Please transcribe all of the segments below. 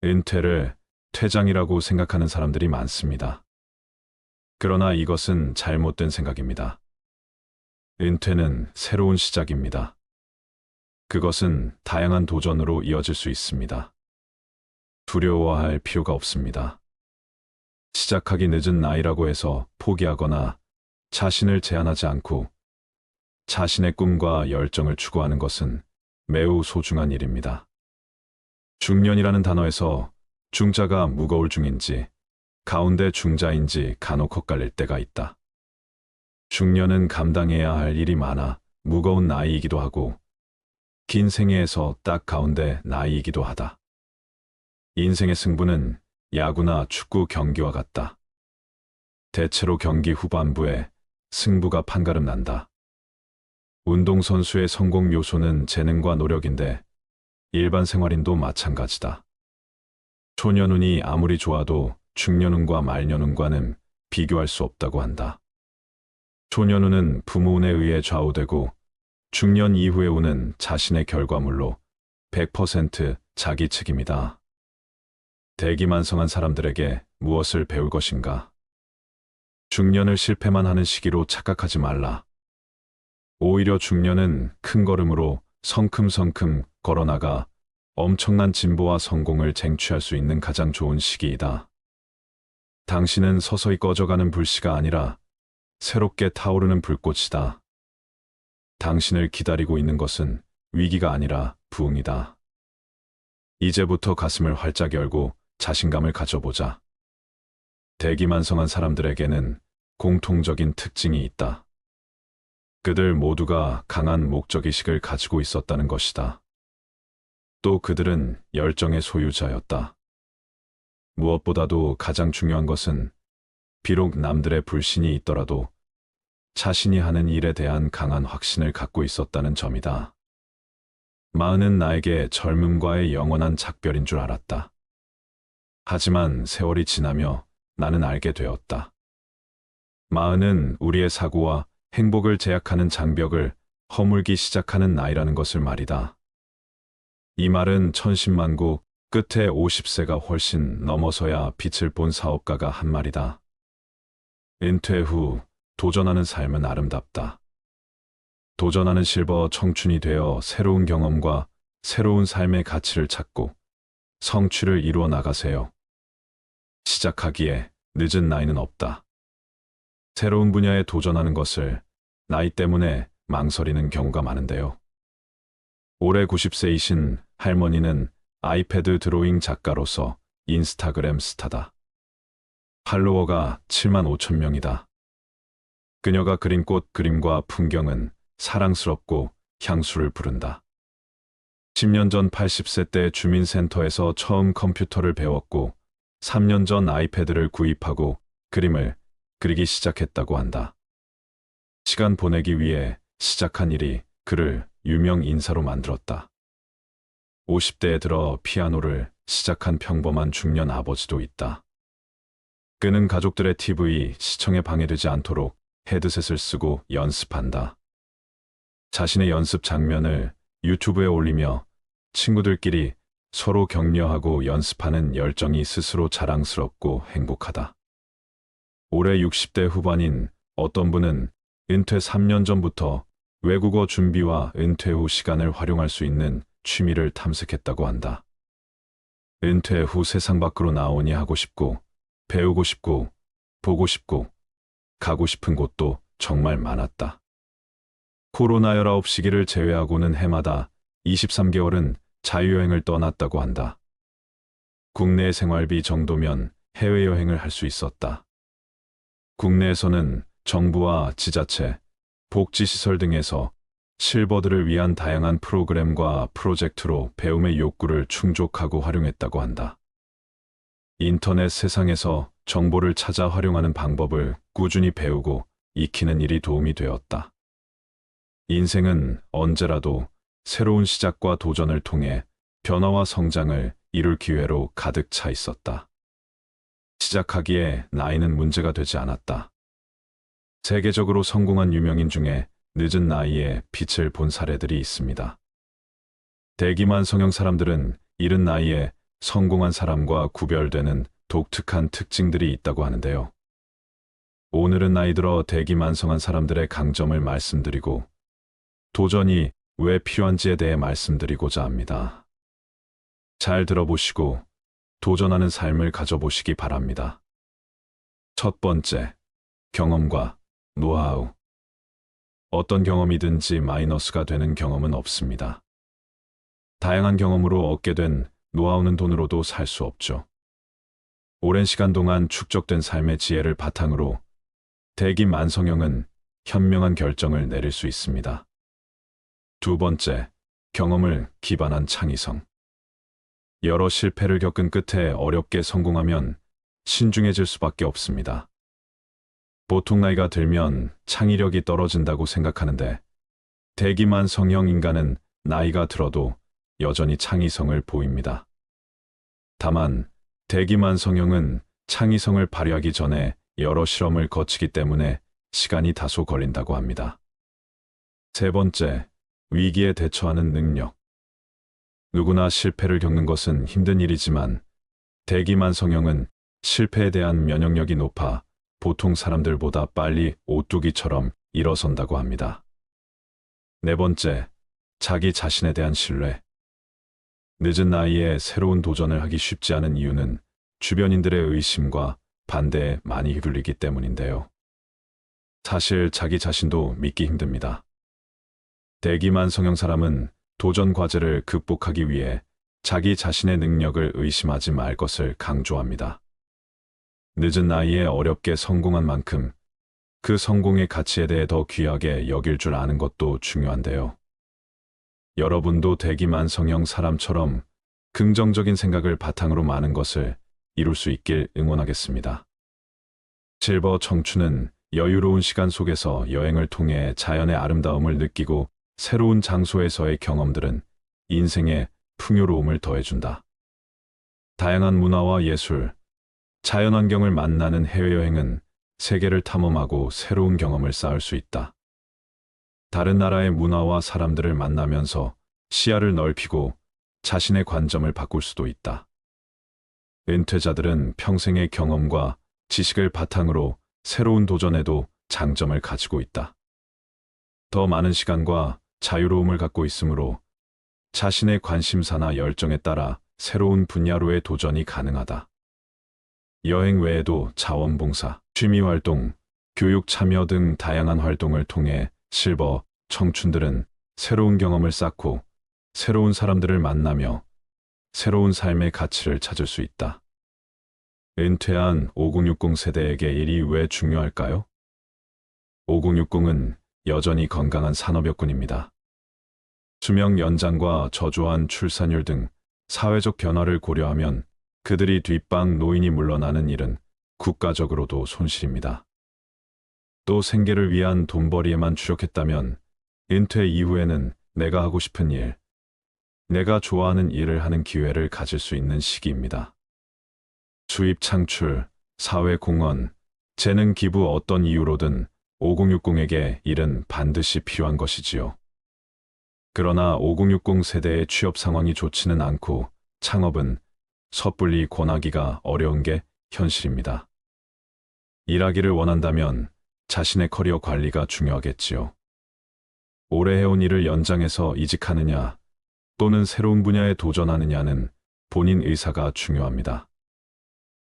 은퇴를 퇴장이라고 생각하는 사람들이 많습니다. 그러나 이것은 잘못된 생각입니다. 은퇴는 새로운 시작입니다. 그것은 다양한 도전으로 이어질 수 있습니다. 두려워할 필요가 없습니다. 시작하기 늦은 나이라고 해서 포기하거나 자신을 제한하지 않고 자신의 꿈과 열정을 추구하는 것은 매우 소중한 일입니다. 중년이라는 단어에서 중자가 무거울 중인지 가운데 중자인지 간혹 헷갈릴 때가 있다. 중년은 감당해야 할 일이 많아 무거운 나이이기도 하고 긴 생애에서 딱 가운데 나이이기도 하다. 인생의 승부는 야구나 축구 경기와 같다. 대체로 경기 후반부에 승부가 판가름 난다. 운동선수의 성공 요소는 재능과 노력인데 일반 생활인도 마찬가지다. 초년운이 아무리 좋아도 중년운과 말년운과는 비교할 수 없다고 한다. 초년운은 부모운에 의해 좌우되고 중년 이후의 운은 자신의 결과물로 100% 자기 책임이다. 대기만성한 사람들에게 무엇을 배울 것인가? 중년을 실패만 하는 시기로 착각하지 말라. 오히려 중년은 큰 걸음으로 성큼성큼 걸어나가 엄청난 진보와 성공을 쟁취할 수 있는 가장 좋은 시기이다. 당신은 서서히 꺼져가는 불씨가 아니라 새롭게 타오르는 불꽃이다. 당신을 기다리고 있는 것은 위기가 아니라 부흥이다. 이제부터 가슴을 활짝 열고 자신감을 가져보자. 대기만성한 사람들에게는 공통적인 특징이 있다. 그들 모두가 강한 목적의식을 가지고 있었다는 것이다. 또 그들은 열정의 소유자였다. 무엇보다도 가장 중요한 것은 비록 남들의 불신이 있더라도 자신이 하는 일에 대한 강한 확신을 갖고 있었다는 점이다. 마흔은 나에게 젊음과의 영원한 작별인 줄 알았다. 하지만 세월이 지나며 나는 알게 되었다. 마흔은 우리의 사고와 행복을 제약하는 장벽을 허물기 시작하는 나이라는 것을 말이다. 이 말은 천신만고 끝에 50세가 훨씬 넘어서야 빛을 본 사업가가 한 말이다. 은퇴 후 도전하는 삶은 아름답다. 도전하는 실버 청춘이 되어 새로운 경험과 새로운 삶의 가치를 찾고 성취를 이루어 나가세요. 시작하기에 늦은 나이는 없다. 새로운 분야에 도전하는 것을 나이 때문에 망설이는 경우가 많은데요. 올해 90세이신 할머니는 아이패드 드로잉 작가로서 인스타그램 스타다. 팔로워가 7만 5천 명이다. 그녀가 그린 꽃 그림과 풍경은 사랑스럽고 향수를 부른다. 10년 전 80세 때 주민센터에서 처음 컴퓨터를 배웠고 3년 전 아이패드를 구입하고 그림을 그리기 시작했다고 한다. 시간 보내기 위해 시작한 일이 그를 유명 인사로 만들었다. 50대에 들어 피아노를 시작한 평범한 중년 아버지도 있다. 그는 가족들의 TV 시청에 방해되지 않도록 헤드셋을 쓰고 연습한다. 자신의 연습 장면을 유튜브에 올리며 친구들끼리 서로 격려하고 연습하는 열정이 스스로 자랑스럽고 행복하다. 올해 60대 후반인 어떤 분은 은퇴 3년 전부터 외국어 준비와 은퇴 후 시간을 활용할 수 있는 취미를 탐색했다고 한다. 은퇴 후 세상 밖으로 나오니 하고 싶고, 배우고 싶고, 보고 싶고, 가고 싶은 곳도 정말 많았다. 코로나19 시기를 제외하고는 해마다 23개월은 자유여행을 떠났다고 한다. 국내 생활비 정도면 해외여행을 할 수 있었다. 국내에서는 정부와 지자체, 복지시설 등에서 실버들을 위한 다양한 프로그램과 프로젝트로 배움의 욕구를 충족하고 활용했다고 한다. 인터넷 세상에서 정보를 찾아 활용하는 방법을 꾸준히 배우고 익히는 일이 도움이 되었다. 인생은 언제라도 새로운 시작과 도전을 통해 변화와 성장을 이룰 기회로 가득 차 있었다. 시작하기에 나이는 문제가 되지 않았다. 세계적으로 성공한 유명인 중에 늦은 나이에 빛을 본 사례들이 있습니다. 대기만 성형 사람들은 이른 나이에 성공한 사람과 구별되는 독특한 특징들이 있다고 하는데요. 오늘은 나이 들어 대기만성한 사람들의 강점을 말씀드리고 도전이 왜 필요한지에 대해 말씀드리고자 합니다. 잘 들어보시고 도전하는 삶을 가져보시기 바랍니다. 첫 번째, 경험과 노하우. 어떤 경험이든지 마이너스가 되는 경험은 없습니다. 다양한 경험으로 얻게 된 노하우는 돈으로도 살 수 없죠. 오랜 시간 동안 축적된 삶의 지혜를 바탕으로 대기만성형은 현명한 결정을 내릴 수 있습니다. 두 번째, 경험을 기반한 창의성. 여러 실패를 겪은 끝에 어렵게 성공하면 신중해질 수밖에 없습니다. 보통 나이가 들면 창의력이 떨어진다고 생각하는데 대기만성형 인간은 나이가 들어도 여전히 창의성을 보입니다. 다만 대기만성형은 창의성을 발휘하기 전에 여러 실험을 거치기 때문에 시간이 다소 걸린다고 합니다. 세 번째, 위기에 대처하는 능력. 누구나 실패를 겪는 것은 힘든 일이지만 대기만성형은 실패에 대한 면역력이 높아 보통 사람들보다 빨리 오뚜기처럼 일어선다고 합니다. 네 번째, 자기 자신에 대한 신뢰. 늦은 나이에 새로운 도전을 하기 쉽지 않은 이유는 주변인들의 의심과 반대에 많이 휘둘리기 때문인데요. 사실 자기 자신도 믿기 힘듭니다. 대기만성형 사람은 도전 과제를 극복하기 위해 자기 자신의 능력을 의심하지 말 것을 강조합니다. 늦은 나이에 어렵게 성공한 만큼 그 성공의 가치에 대해 더 귀하게 여길 줄 아는 것도 중요한데요. 여러분도 대기만성형 사람처럼 긍정적인 생각을 바탕으로 많은 것을 이룰 수 있길 응원하겠습니다. 실버 청춘은 여유로운 시간 속에서 여행을 통해 자연의 아름다움을 느끼고 새로운 장소에서의 경험들은 인생의 풍요로움을 더해준다. 다양한 문화와 예술, 자연환경을 만나는 해외여행은 세계를 탐험하고 새로운 경험을 쌓을 수 있다. 다른 나라의 문화와 사람들을 만나면서 시야를 넓히고 자신의 관점을 바꿀 수도 있다. 은퇴자들은 평생의 경험과 지식을 바탕으로 새로운 도전에도 장점을 가지고 있다. 더 많은 시간과 자유로움을 갖고 있으므로 자신의 관심사나 열정에 따라 새로운 분야로의 도전이 가능하다. 여행 외에도 자원봉사, 취미활동, 교육 참여 등 다양한 활동을 통해 실버 청춘들은 새로운 경험을 쌓고 새로운 사람들을 만나며 새로운 삶의 가치를 찾을 수 있다. 은퇴한 5060 세대에게 일이 왜 중요할까요? 5060은 여전히 건강한 산업여군입니다. 수명 연장과 저조한 출산율 등 사회적 변화를 고려하면 그들이 뒷방 노인이 물러나는 일은 국가적으로도 손실입니다. 또 생계를 위한 돈벌이에만 주력했다면 은퇴 이후에는 내가 하고 싶은 일, 내가 좋아하는 일을 하는 기회를 가질 수 있는 시기입니다. 수입 창출, 사회 공헌, 재능 기부 어떤 이유로든 5060에게 일은 반드시 필요한 것이지요. 그러나 5060 세대의 취업 상황이 좋지는 않고 창업은 섣불리 권하기가 어려운 게 현실입니다. 일하기를 원한다면 자신의 커리어 관리가 중요하겠지요. 오래 해온 일을 연장해서 이직하느냐 또는 새로운 분야에 도전하느냐는 본인 의사가 중요합니다.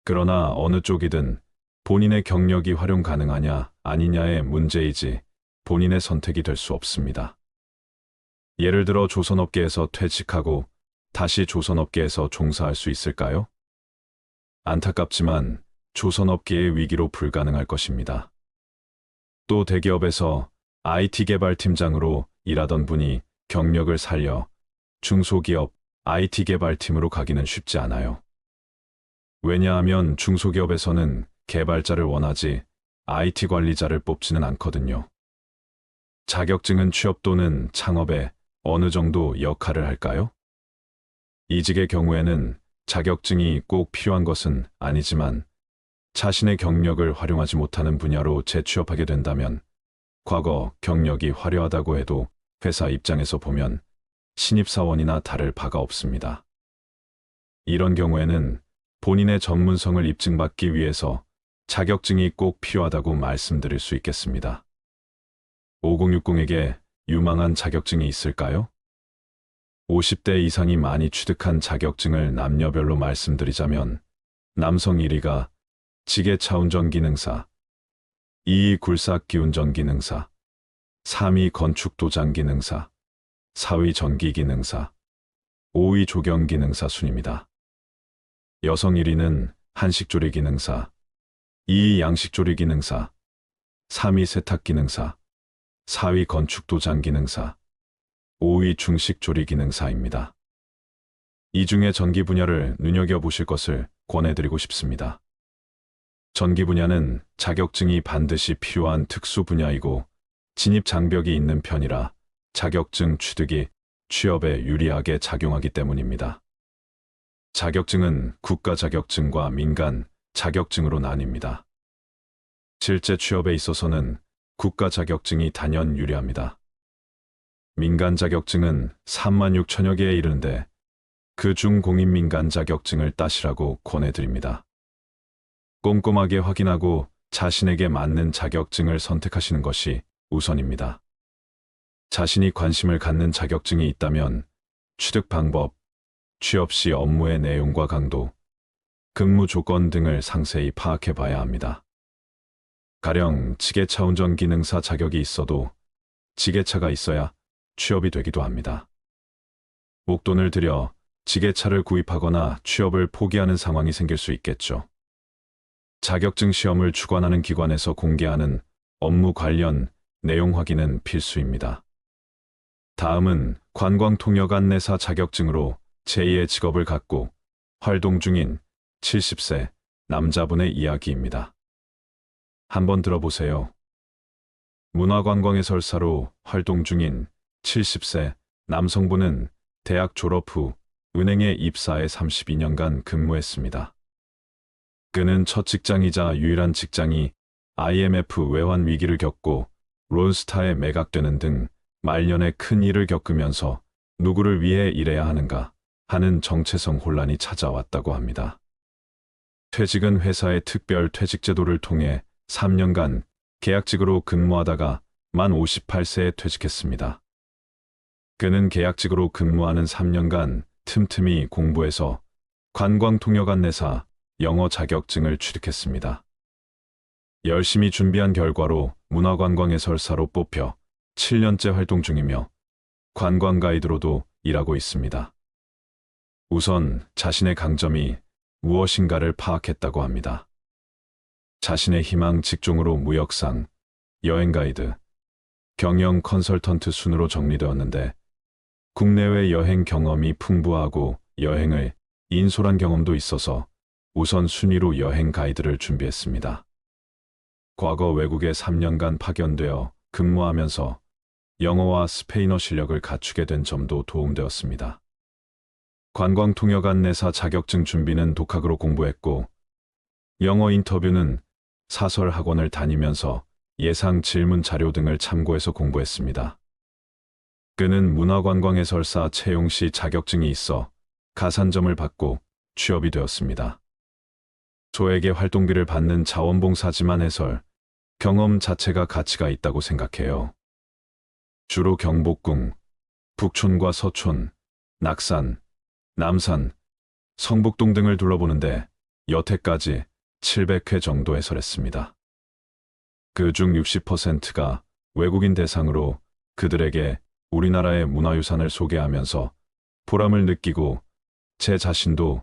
그러나 어느 쪽이든 본인의 경력이 활용 가능하냐 아니냐의 문제이지 본인의 선택이 될 수 없습니다. 예를 들어 조선업계에서 퇴직하고 다시 조선업계에서 종사할 수 있을까요? 안타깝지만 조선업계의 위기로 불가능할 것입니다. 또 대기업에서 IT 개발팀장으로 일하던 분이 경력을 살려 중소기업 IT 개발팀으로 가기는 쉽지 않아요. 왜냐하면 중소기업에서는 개발자를 원하지 IT 관리자를 뽑지는 않거든요. 자격증은 취업 또는 창업에 어느 정도 역할을 할까요? 이직의 경우에는 자격증이 꼭 필요한 것은 아니지만 자신의 경력을 활용하지 못하는 분야로 재취업하게 된다면 과거 경력이 화려하다고 해도 회사 입장에서 보면 신입사원이나 다를 바가 없습니다. 이런 경우에는 본인의 전문성을 입증받기 위해서 자격증이 꼭 필요하다고 말씀드릴 수 있겠습니다. 5060에게 유망한 자격증이 있을까요? 50대 이상이 많이 취득한 자격증을 남녀별로 말씀드리자면 남성 1위가 지게차 운전 기능사, 2위 굴삭 기운전 기능사, 3위 건축 도장 기능사, 4위 전기 기능사, 5위 조경 기능사 순입니다. 여성 1위는 한식조리 기능사, 2위 양식조리 기능사, 3위 세탁 기능사, 4위 건축 도장 기능사, 5위 중식조리 기능사입니다. 이 중에 전기 분야를 눈여겨보실 것을 권해드리고 싶습니다. 전기 분야는 자격증이 반드시 필요한 특수 분야이고 진입 장벽이 있는 편이라 자격증 취득이 취업에 유리하게 작용하기 때문입니다. 자격증은 국가 자격증과 민간 자격증으로 나뉩니다. 실제 취업에 있어서는 국가 자격증이 단연 유리합니다. 민간 자격증은 36,000여 개에 이르는데 그중 공인민간 자격증을 따시라고 권해드립니다. 꼼꼼하게 확인하고 자신에게 맞는 자격증을 선택하시는 것이 우선입니다. 자신이 관심을 갖는 자격증이 있다면 취득 방법, 취업 시 업무의 내용과 강도, 근무 조건 등을 상세히 파악해 봐야 합니다. 가령 지게차 운전 기능사 자격이 있어도 지게차가 있어야 취업이 되기도 합니다. 목돈을 들여 지게차를 구입하거나 취업을 포기하는 상황이 생길 수 있겠죠. 자격증 시험을 주관하는 기관에서 공개하는 업무 관련 내용 확인은 필수입니다. 다음은 관광통역 안내사 자격증으로 제2의 직업을 갖고 활동 중인 70세 남자분의 이야기입니다. 한번 들어보세요. 문화관광해설사로 활동 중인 70세 남성분은 대학 졸업 후 은행에 입사해 32년간 근무했습니다. 그는 첫 직장이자 유일한 직장이 IMF 외환 위기를 겪고 론스타에 매각되는 등 말년에 큰 일을 겪으면서 누구를 위해 일해야 하는가 하는 정체성 혼란이 찾아왔다고 합니다. 퇴직은 회사의 특별 퇴직제도를 통해 3년간 계약직으로 근무하다가 만 58세에 퇴직했습니다. 그는 계약직으로 근무하는 3년간 틈틈이 공부해서 관광통역 안내사 영어 자격증을 취득했습니다. 열심히 준비한 결과로 문화관광해설사로 뽑혀 7년째 활동 중이며 관광 가이드로도 일하고 있습니다. 우선 자신의 강점이 무엇인가를 파악했다고 합니다. 자신의 희망 직종으로 무역상, 여행 가이드, 경영 컨설턴트 순으로 정리되었는데 국내외 여행 경험이 풍부하고 여행을 인솔한 경험도 있어서 우선 순위로 여행 가이드를 준비했습니다. 과거 외국에 3년간 파견되어 근무하면서 영어와 스페인어 실력을 갖추게 된 점도 도움되었습니다. 관광통역 안내사 자격증 준비는 독학으로 공부했고 영어 인터뷰는 사설 학원을 다니면서 예상 질문 자료 등을 참고해서 공부했습니다. 그는 문화관광해설사 채용 시 자격증이 있어 가산점을 받고 취업이 되었습니다. 저에게 활동비를 받는 자원봉사지만 해설, 경험 자체가 가치가 있다고 생각해요. 주로 경복궁, 북촌과 서촌, 낙산, 남산, 성북동 등을 둘러보는데 여태까지 700회 정도 해설했습니다. 그중 60%가 외국인 대상으로 그들에게 우리나라의 문화유산을 소개하면서 보람을 느끼고 제 자신도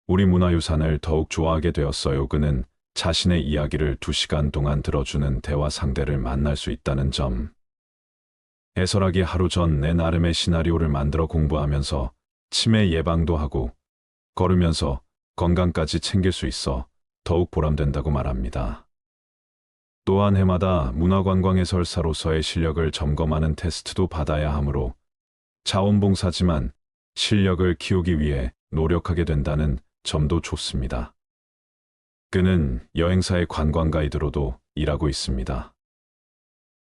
우리 문화유산을 더욱 좋아하게 되었어요. 그는 자신의 이야기를 2시간 동안 들어주는 대화 상대를 만날 수 있다는 점. 해설하기 하루 전 내 나름의 시나리오를 만들어 공부하면서 치매 예방도 하고 걸으면서 건강까지 챙길 수 있어 더욱 보람된다고 말합니다. 또한 해마다 문화관광해설사로서의 실력을 점검하는 테스트도 받아야 하므로 자원봉사지만 실력을 키우기 위해 노력하게 된다는 점도 좋습니다. 그는 여행사의 관광 가이드로도 일하고 있습니다.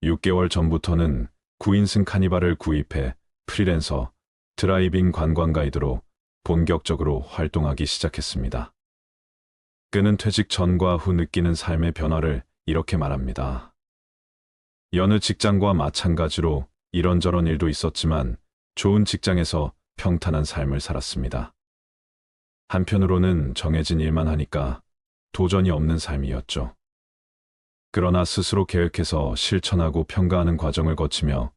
6개월 전부터는 9인승 카니발을 구입해 프리랜서 드라이빙 관광 가이드로 본격적으로 활동하기 시작했습니다. 그는 퇴직 전과 후 느끼는 삶의 변화를 이렇게 말합니다. 여느 직장과 마찬가지로 이런저런 일도 있었지만 좋은 직장에서 평탄한 삶을 살았습니다. 한편으로는 정해진 일만 하니까 도전이 없는 삶이었죠. 그러나 스스로 계획해서 실천하고 평가하는 과정을 거치며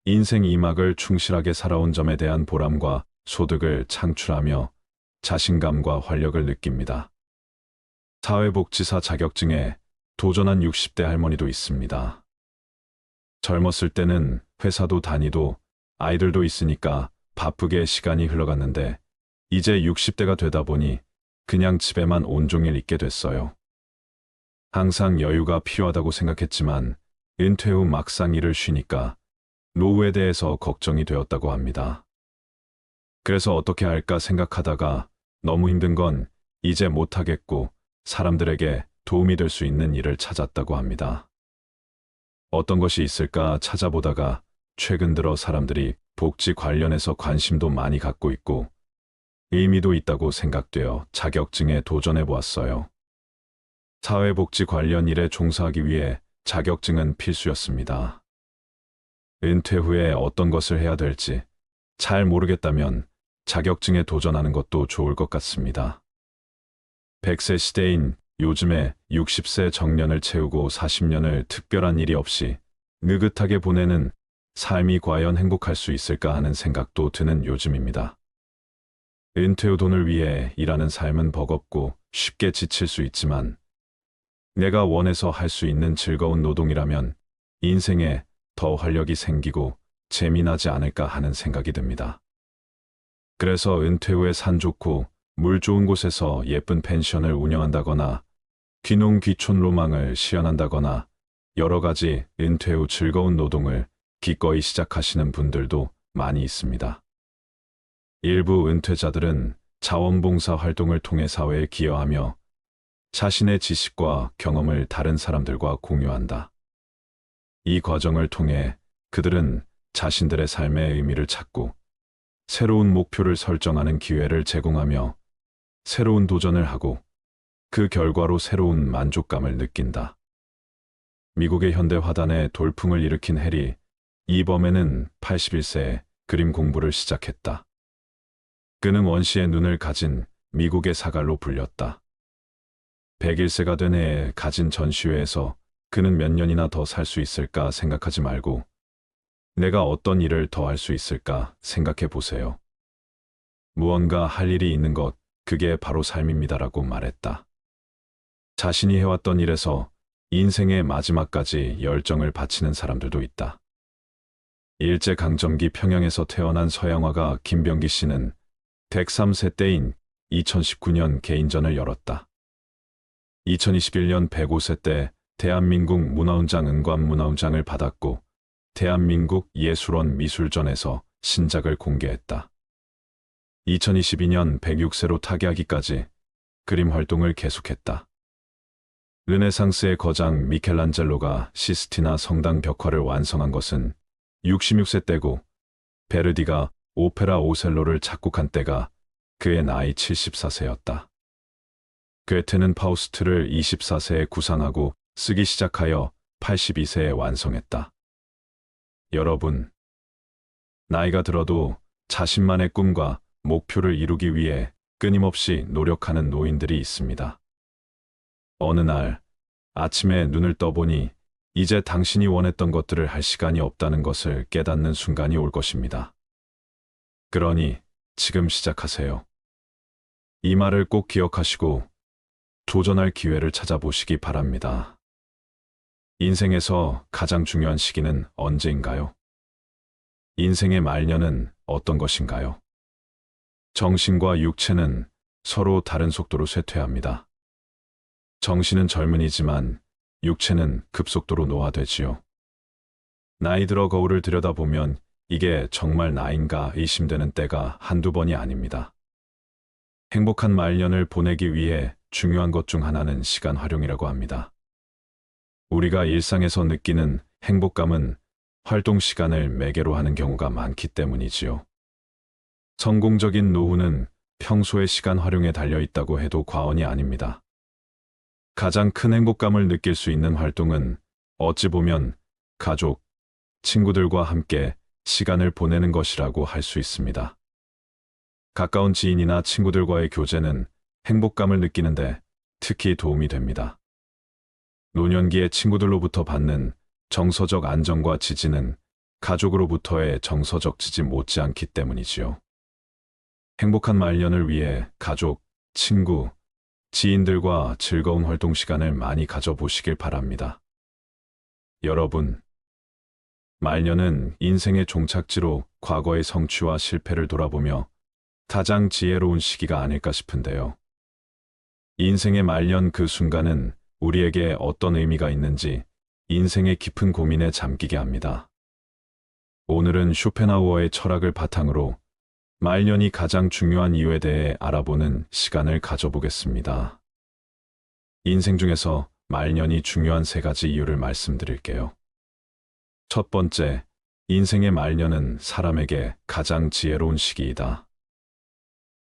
인생 2막을 충실하게 살아온 점에 대한 보람과 소득을 창출하며 자신감과 활력을 느낍니다. 사회복지사 자격증에 도전한 60대 할머니도 있습니다. 젊었을 때는 회사도 다니도 아이들도 있으니까 바쁘게 시간이 흘러갔는데 이제 60대가 되다 보니 그냥 집에만 온종일 있게 됐어요. 항상 여유가 필요하다고 생각했지만 은퇴 후 막상 일을 쉬니까 노후에 대해서 걱정이 되었다고 합니다. 그래서 어떻게 할까 생각하다가 너무 힘든 건 이제 못하겠고 사람들에게 도움이 될 수 있는 일을 찾았다고 합니다. 어떤 것이 있을까 찾아보다가 최근 들어 사람들이 복지 관련해서 관심도 많이 갖고 있고 의미도 있다고 생각되어 자격증에 도전해 보았어요. 사회복지 관련 일에 종사하기 위해 자격증은 필수였습니다. 은퇴 후에 어떤 것을 해야 될지 잘 모르겠다면 자격증에 도전하는 것도 좋을 것 같습니다. 100세 시대인 요즘에 60세 정년을 채우고 40년을 특별한 일이 없이 느긋하게 보내는 삶이 과연 행복할 수 있을까 하는 생각도 드는 요즘입니다. 은퇴 후 돈을 위해 일하는 삶은 버겁고 쉽게 지칠 수 있지만 내가 원해서 할 수 있는 즐거운 노동이라면 인생에 더 활력이 생기고 재미나지 않을까 하는 생각이 듭니다. 그래서 은퇴 후에 산 좋고 물 좋은 곳에서 예쁜 펜션을 운영한다거나 귀농 귀촌 로망을 실현한다거나 여러 가지 은퇴 후 즐거운 노동을 기꺼이 시작하시는 분들도 많이 있습니다. 일부 은퇴자들은 자원봉사 활동을 통해 사회에 기여하며 자신의 지식과 경험을 다른 사람들과 공유한다. 이 과정을 통해 그들은 자신들의 삶의 의미를 찾고 새로운 목표를 설정하는 기회를 제공하며 새로운 도전을 하고 그 결과로 새로운 만족감을 느낀다. 미국의 현대 화단에 돌풍을 일으킨 해리 이범에는 81세에 그림 공부를 시작했다. 그는 원시의 눈을 가진 미국의 사갈로 불렸다. 101세가 된 해에 가진 전시회에서 그는 몇 년이나 더 살 수 있을까 생각하지 말고 내가 어떤 일을 더 할 수 있을까 생각해 보세요. 무언가 할 일이 있는 것, 그게 바로 삶입니다라고 말했다. 자신이 해왔던 일에서 인생의 마지막까지 열정을 바치는 사람들도 있다. 일제강점기 평양에서 태어난 서양화가 김병기 씨는 103세 때인 2019년 개인전을 열었다. 2021년 105세 때 대한민국 문화훈장 은관문화훈장을 받았고 대한민국 예술원 미술전에서 신작을 공개했다. 2022년 106세로 타계하기까지 그림 활동을 계속했다. 르네상스의 거장 미켈란젤로가 시스티나 성당 벽화를 완성한 것은 66세 때고 베르디가 오페라 오셀로를 작곡한 때가 그의 나이 74세였다. 괴테는 파우스트를 24세에 구상하고 쓰기 시작하여 82세에 완성했다. 여러분, 나이가 들어도 자신만의 꿈과 목표를 이루기 위해 끊임없이 노력하는 노인들이 있습니다. 어느 날 아침에 눈을 떠보니 이제 당신이 원했던 것들을 할 시간이 없다는 것을 깨닫는 순간이 올 것입니다. 그러니 지금 시작하세요. 이 말을 꼭 기억하시고 도전할 기회를 찾아보시기 바랍니다. 인생에서 가장 중요한 시기는 언제인가요? 인생의 말년은 어떤 것인가요? 정신과 육체는 서로 다른 속도로 쇠퇴합니다. 정신은 젊은이지만 육체는 급속도로 노화되지요. 나이 들어 거울을 들여다보면 이게 정말 나인가 의심되는 때가 한두 번이 아닙니다. 행복한 말년을 보내기 위해 중요한 것 중 하나는 시간 활용이라고 합니다. 우리가 일상에서 느끼는 행복감은 활동 시간을 매개로 하는 경우가 많기 때문이지요. 성공적인 노후는 평소의 시간 활용에 달려 있다고 해도 과언이 아닙니다. 가장 큰 행복감을 느낄 수 있는 활동은 어찌 보면 가족, 친구들과 함께 시간을 보내는 것이라고 할 수 있습니다. 가까운 지인이나 친구들과의 교제는 행복감을 느끼는데 특히 도움이 됩니다. 노년기에 친구들로부터 받는 정서적 안정과 지지는 가족으로부터의 정서적 지지 못지않기 때문이지요. 행복한 말년을 위해 가족, 친구, 지인들과 즐거운 활동 시간을 많이 가져보시길 바랍니다. 여러분, 말년은 인생의 종착지로 과거의 성취와 실패를 돌아보며 가장 지혜로운 시기가 아닐까 싶은데요. 인생의 말년 그 순간은 우리에게 어떤 의미가 있는지 인생의 깊은 고민에 잠기게 합니다. 오늘은 쇼펜하우어의 철학을 바탕으로 말년이 가장 중요한 이유에 대해 알아보는 시간을 가져보겠습니다. 인생 중에서 말년이 중요한 3가지 이유를 말씀드릴게요. 첫 번째, 인생의 말년은 사람에게 가장 지혜로운 시기이다.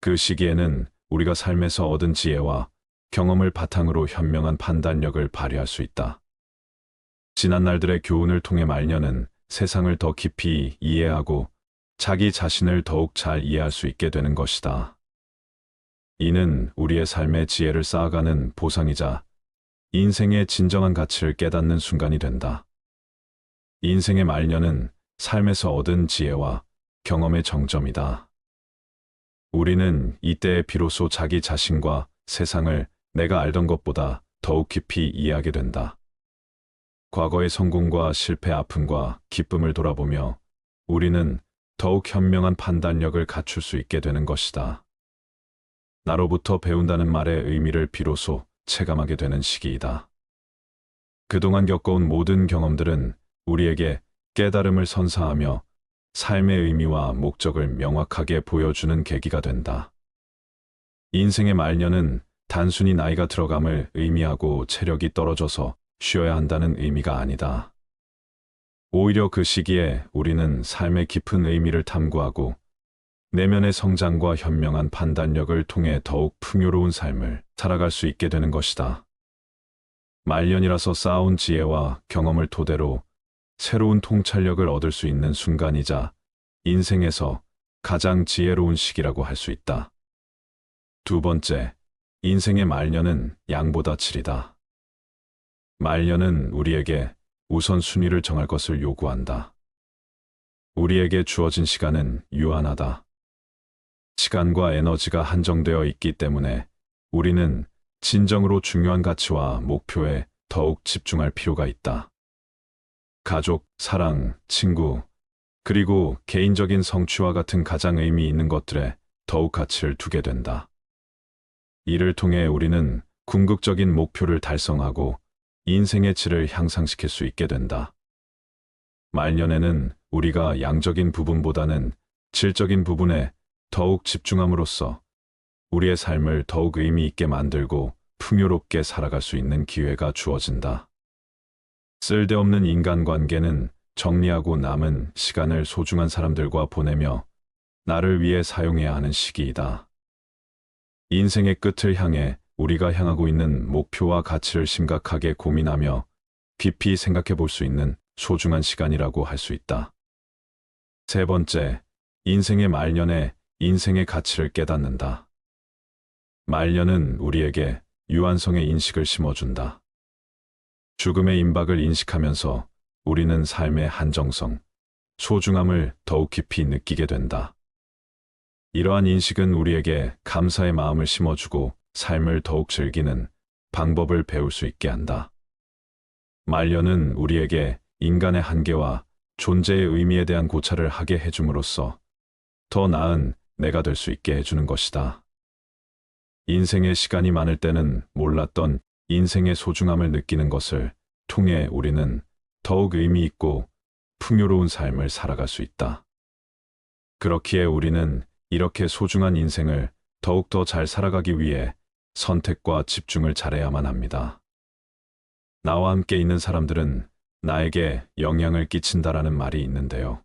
그 시기에는 우리가 삶에서 얻은 지혜와 경험을 바탕으로 현명한 판단력을 발휘할 수 있다. 지난 날들의 교훈을 통해 말년은 세상을 더 깊이 이해하고 자기 자신을 더욱 잘 이해할 수 있게 되는 것이다. 이는 우리의 삶의 지혜를 쌓아가는 보상이자 인생의 진정한 가치를 깨닫는 순간이 된다. 인생의 말년은 삶에서 얻은 지혜와 경험의 정점이다. 우리는 이때에 비로소 자기 자신과 세상을 내가 알던 것보다 더욱 깊이 이해하게 된다. 과거의 성공과 실패, 아픔과 기쁨을 돌아보며 우리는 더욱 현명한 판단력을 갖출 수 있게 되는 것이다. 나로부터 배운다는 말의 의미를 비로소 체감하게 되는 시기이다. 그동안 겪어온 모든 경험들은 우리에게 깨달음을 선사하며 삶의 의미와 목적을 명확하게 보여주는 계기가 된다. 인생의 말년은 단순히 나이가 들어감을 의미하고 체력이 떨어져서 쉬어야 한다는 의미가 아니다. 오히려 그 시기에 우리는 삶의 깊은 의미를 탐구하고 내면의 성장과 현명한 판단력을 통해 더욱 풍요로운 삶을 살아갈 수 있게 되는 것이다. 말년이라서 쌓아온 지혜와 경험을 토대로 새로운 통찰력을 얻을 수 있는 순간이자 인생에서 가장 지혜로운 시기라고 할 수 있다. 두 번째, 인생의 말년은 양보다 질이다. 말년은 우리에게 우선순위를 정할 것을 요구한다. 우리에게 주어진 시간은 유한하다. 시간과 에너지가 한정되어 있기 때문에 우리는 진정으로 중요한 가치와 목표에 더욱 집중할 필요가 있다. 가족, 사랑, 친구, 그리고 개인적인 성취와 같은 가장 의미 있는 것들에 더욱 가치를 두게 된다. 이를 통해 우리는 궁극적인 목표를 달성하고 인생의 질을 향상시킬 수 있게 된다. 말년에는 우리가 양적인 부분보다는 질적인 부분에 더욱 집중함으로써 우리의 삶을 더욱 의미 있게 만들고 풍요롭게 살아갈 수 있는 기회가 주어진다. 쓸데없는 인간관계는 정리하고 남은 시간을 소중한 사람들과 보내며 나를 위해 사용해야 하는 시기이다. 인생의 끝을 향해 우리가 향하고 있는 목표와 가치를 심각하게 고민하며 깊이 생각해 볼 수 있는 소중한 시간이라고 할 수 있다. 세 번째, 인생의 말년에 인생의 가치를 깨닫는다. 말년은 우리에게 유한성의 인식을 심어준다. 죽음의 임박을 인식하면서 우리는 삶의 한정성, 소중함을 더욱 깊이 느끼게 된다. 이러한 인식은 우리에게 감사의 마음을 심어주고 삶을 더욱 즐기는 방법을 배울 수 있게 한다. 말년은 우리에게 인간의 한계와 존재의 의미에 대한 고찰을 하게 해줌으로써 더 나은 내가 될 수 있게 해주는 것이다. 인생의 시간이 많을 때는 몰랐던 인생의 소중함을 느끼는 것을 통해 우리는 더욱 의미 있고 풍요로운 삶을 살아갈 수 있다. 그렇기에 우리는 이렇게 소중한 인생을 더욱더 잘 살아가기 위해 선택과 집중을 잘해야만 합니다. 나와 함께 있는 사람들은 나에게 영향을 끼친다라는 말이 있는데요.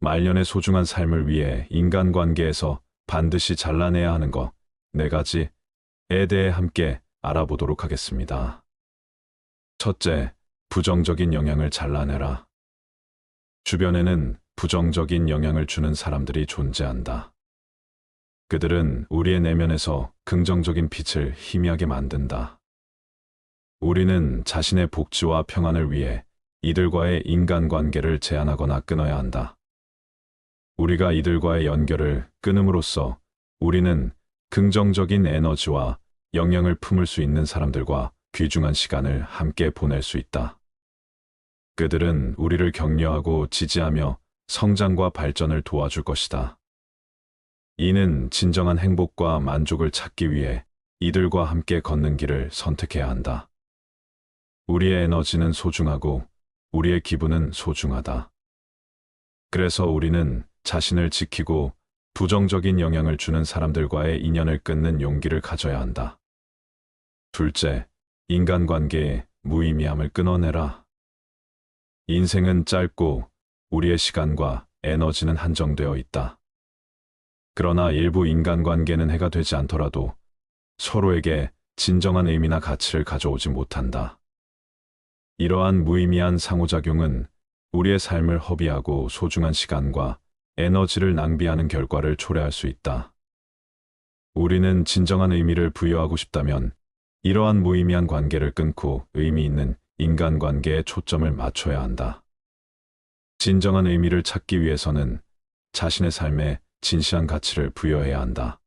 말년의 소중한 삶을 위해 인간관계에서 반드시 잘라내야 하는 것 4가지에 대해 함께 알아보도록 하겠습니다. 첫째, 부정적인 영향을 잘라내라. 주변에는 부정적인 영향을 주는 사람들이 존재한다. 그들은 우리의 내면에서 긍정적인 빛을 희미하게 만든다. 우리는 자신의 복지와 평안을 위해 이들과의 인간관계를 제한하거나 끊어야 한다. 우리가 이들과의 연결을 끊음으로써 우리는 긍정적인 에너지와 영향을 품을 수 있는 사람들과 귀중한 시간을 함께 보낼 수 있다. 그들은 우리를 격려하고 지지하며 성장과 발전을 도와줄 것이다. 이는 진정한 행복과 만족을 찾기 위해 이들과 함께 걷는 길을 선택해야 한다. 우리의 에너지는 소중하고 우리의 기분은 소중하다. 그래서 우리는 자신을 지키고 부정적인 영향을 주는 사람들과의 인연을 끊는 용기를 가져야 한다. 둘째, 인간관계의 무의미함을 끊어내라. 인생은 짧고 우리의 시간과 에너지는 한정되어 있다. 그러나 일부 인간관계는 해가 되지 않더라도 서로에게 진정한 의미나 가치를 가져오지 못한다. 이러한 무의미한 상호작용은 우리의 삶을 허비하고 소중한 시간과 에너지를 낭비하는 결과를 초래할 수 있다. 우리는 진정한 의미를 부여하고 싶다면 이러한 무의미한 관계를 끊고 의미 있는 인간관계에 초점을 맞춰야 한다. 진정한 의미를 찾기 위해서는 자신의 삶에 진실한 가치를 부여해야 한다.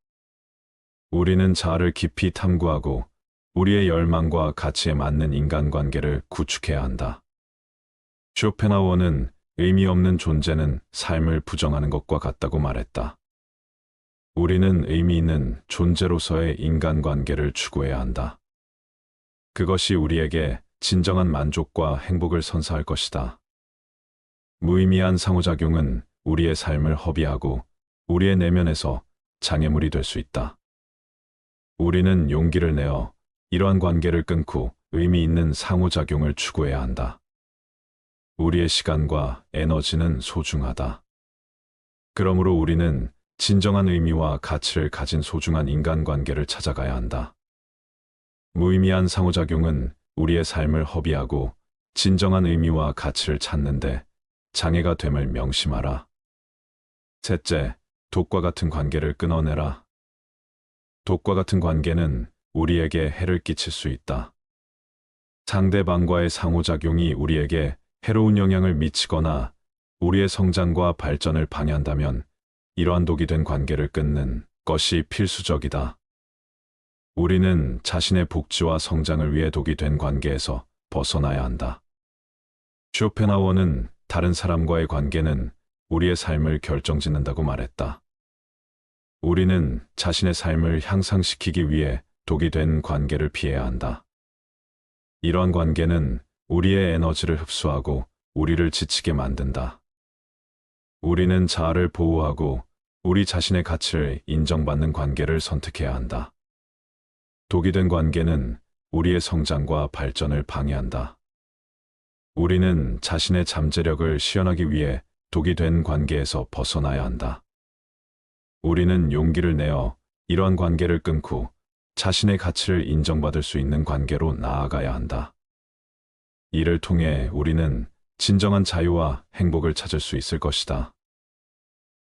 우리는 자아를 깊이 탐구하고 우리의 열망과 가치에 맞는 인간관계를 구축해야 한다. 쇼펜하우어는 의미 없는 존재는 삶을 부정하는 것과 같다고 말했다. 우리는 의미 있는 존재로서의 인간관계를 추구해야 한다. 그것이 우리에게 진정한 만족과 행복을 선사할 것이다. 무의미한 상호작용은 우리의 삶을 허비하고 우리의 내면에서 장애물이 될 수 있다. 우리는 용기를 내어 이러한 관계를 끊고 의미 있는 상호작용을 추구해야 한다. 우리의 시간과 에너지는 소중하다. 그러므로 우리는 진정한 의미와 가치를 가진 소중한 인간관계를 찾아가야 한다. 무의미한 상호작용은 우리의 삶을 허비하고 진정한 의미와 가치를 찾는데 장애가 됨을 명심하라. 셋째, 독과 같은 관계를 끊어내라. 독과 같은 관계는 우리에게 해를 끼칠 수 있다. 상대방과의 상호작용이 우리에게 해로운 영향을 미치거나 우리의 성장과 발전을 방해한다면 이러한 독이 된 관계를 끊는 것이 필수적이다. 우리는 자신의 복지와 성장을 위해 독이 된 관계에서 벗어나야 한다. 쇼펜하우어는 다른 사람과의 관계는 우리의 삶을 결정짓는다고 말했다. 우리는 자신의 삶을 향상시키기 위해 독이 된 관계를 피해야 한다. 이러한 관계는 우리의 에너지를 흡수하고 우리를 지치게 만든다. 우리는 자아를 보호하고 우리 자신의 가치를 인정받는 관계를 선택해야 한다. 독이 된 관계는 우리의 성장과 발전을 방해한다. 우리는 자신의 잠재력을 실현하기 위해 독이 된 관계에서 벗어나야 한다. 우리는 용기를 내어 이러한 관계를 끊고 자신의 가치를 인정받을 수 있는 관계로 나아가야 한다. 이를 통해 우리는 진정한 자유와 행복을 찾을 수 있을 것이다.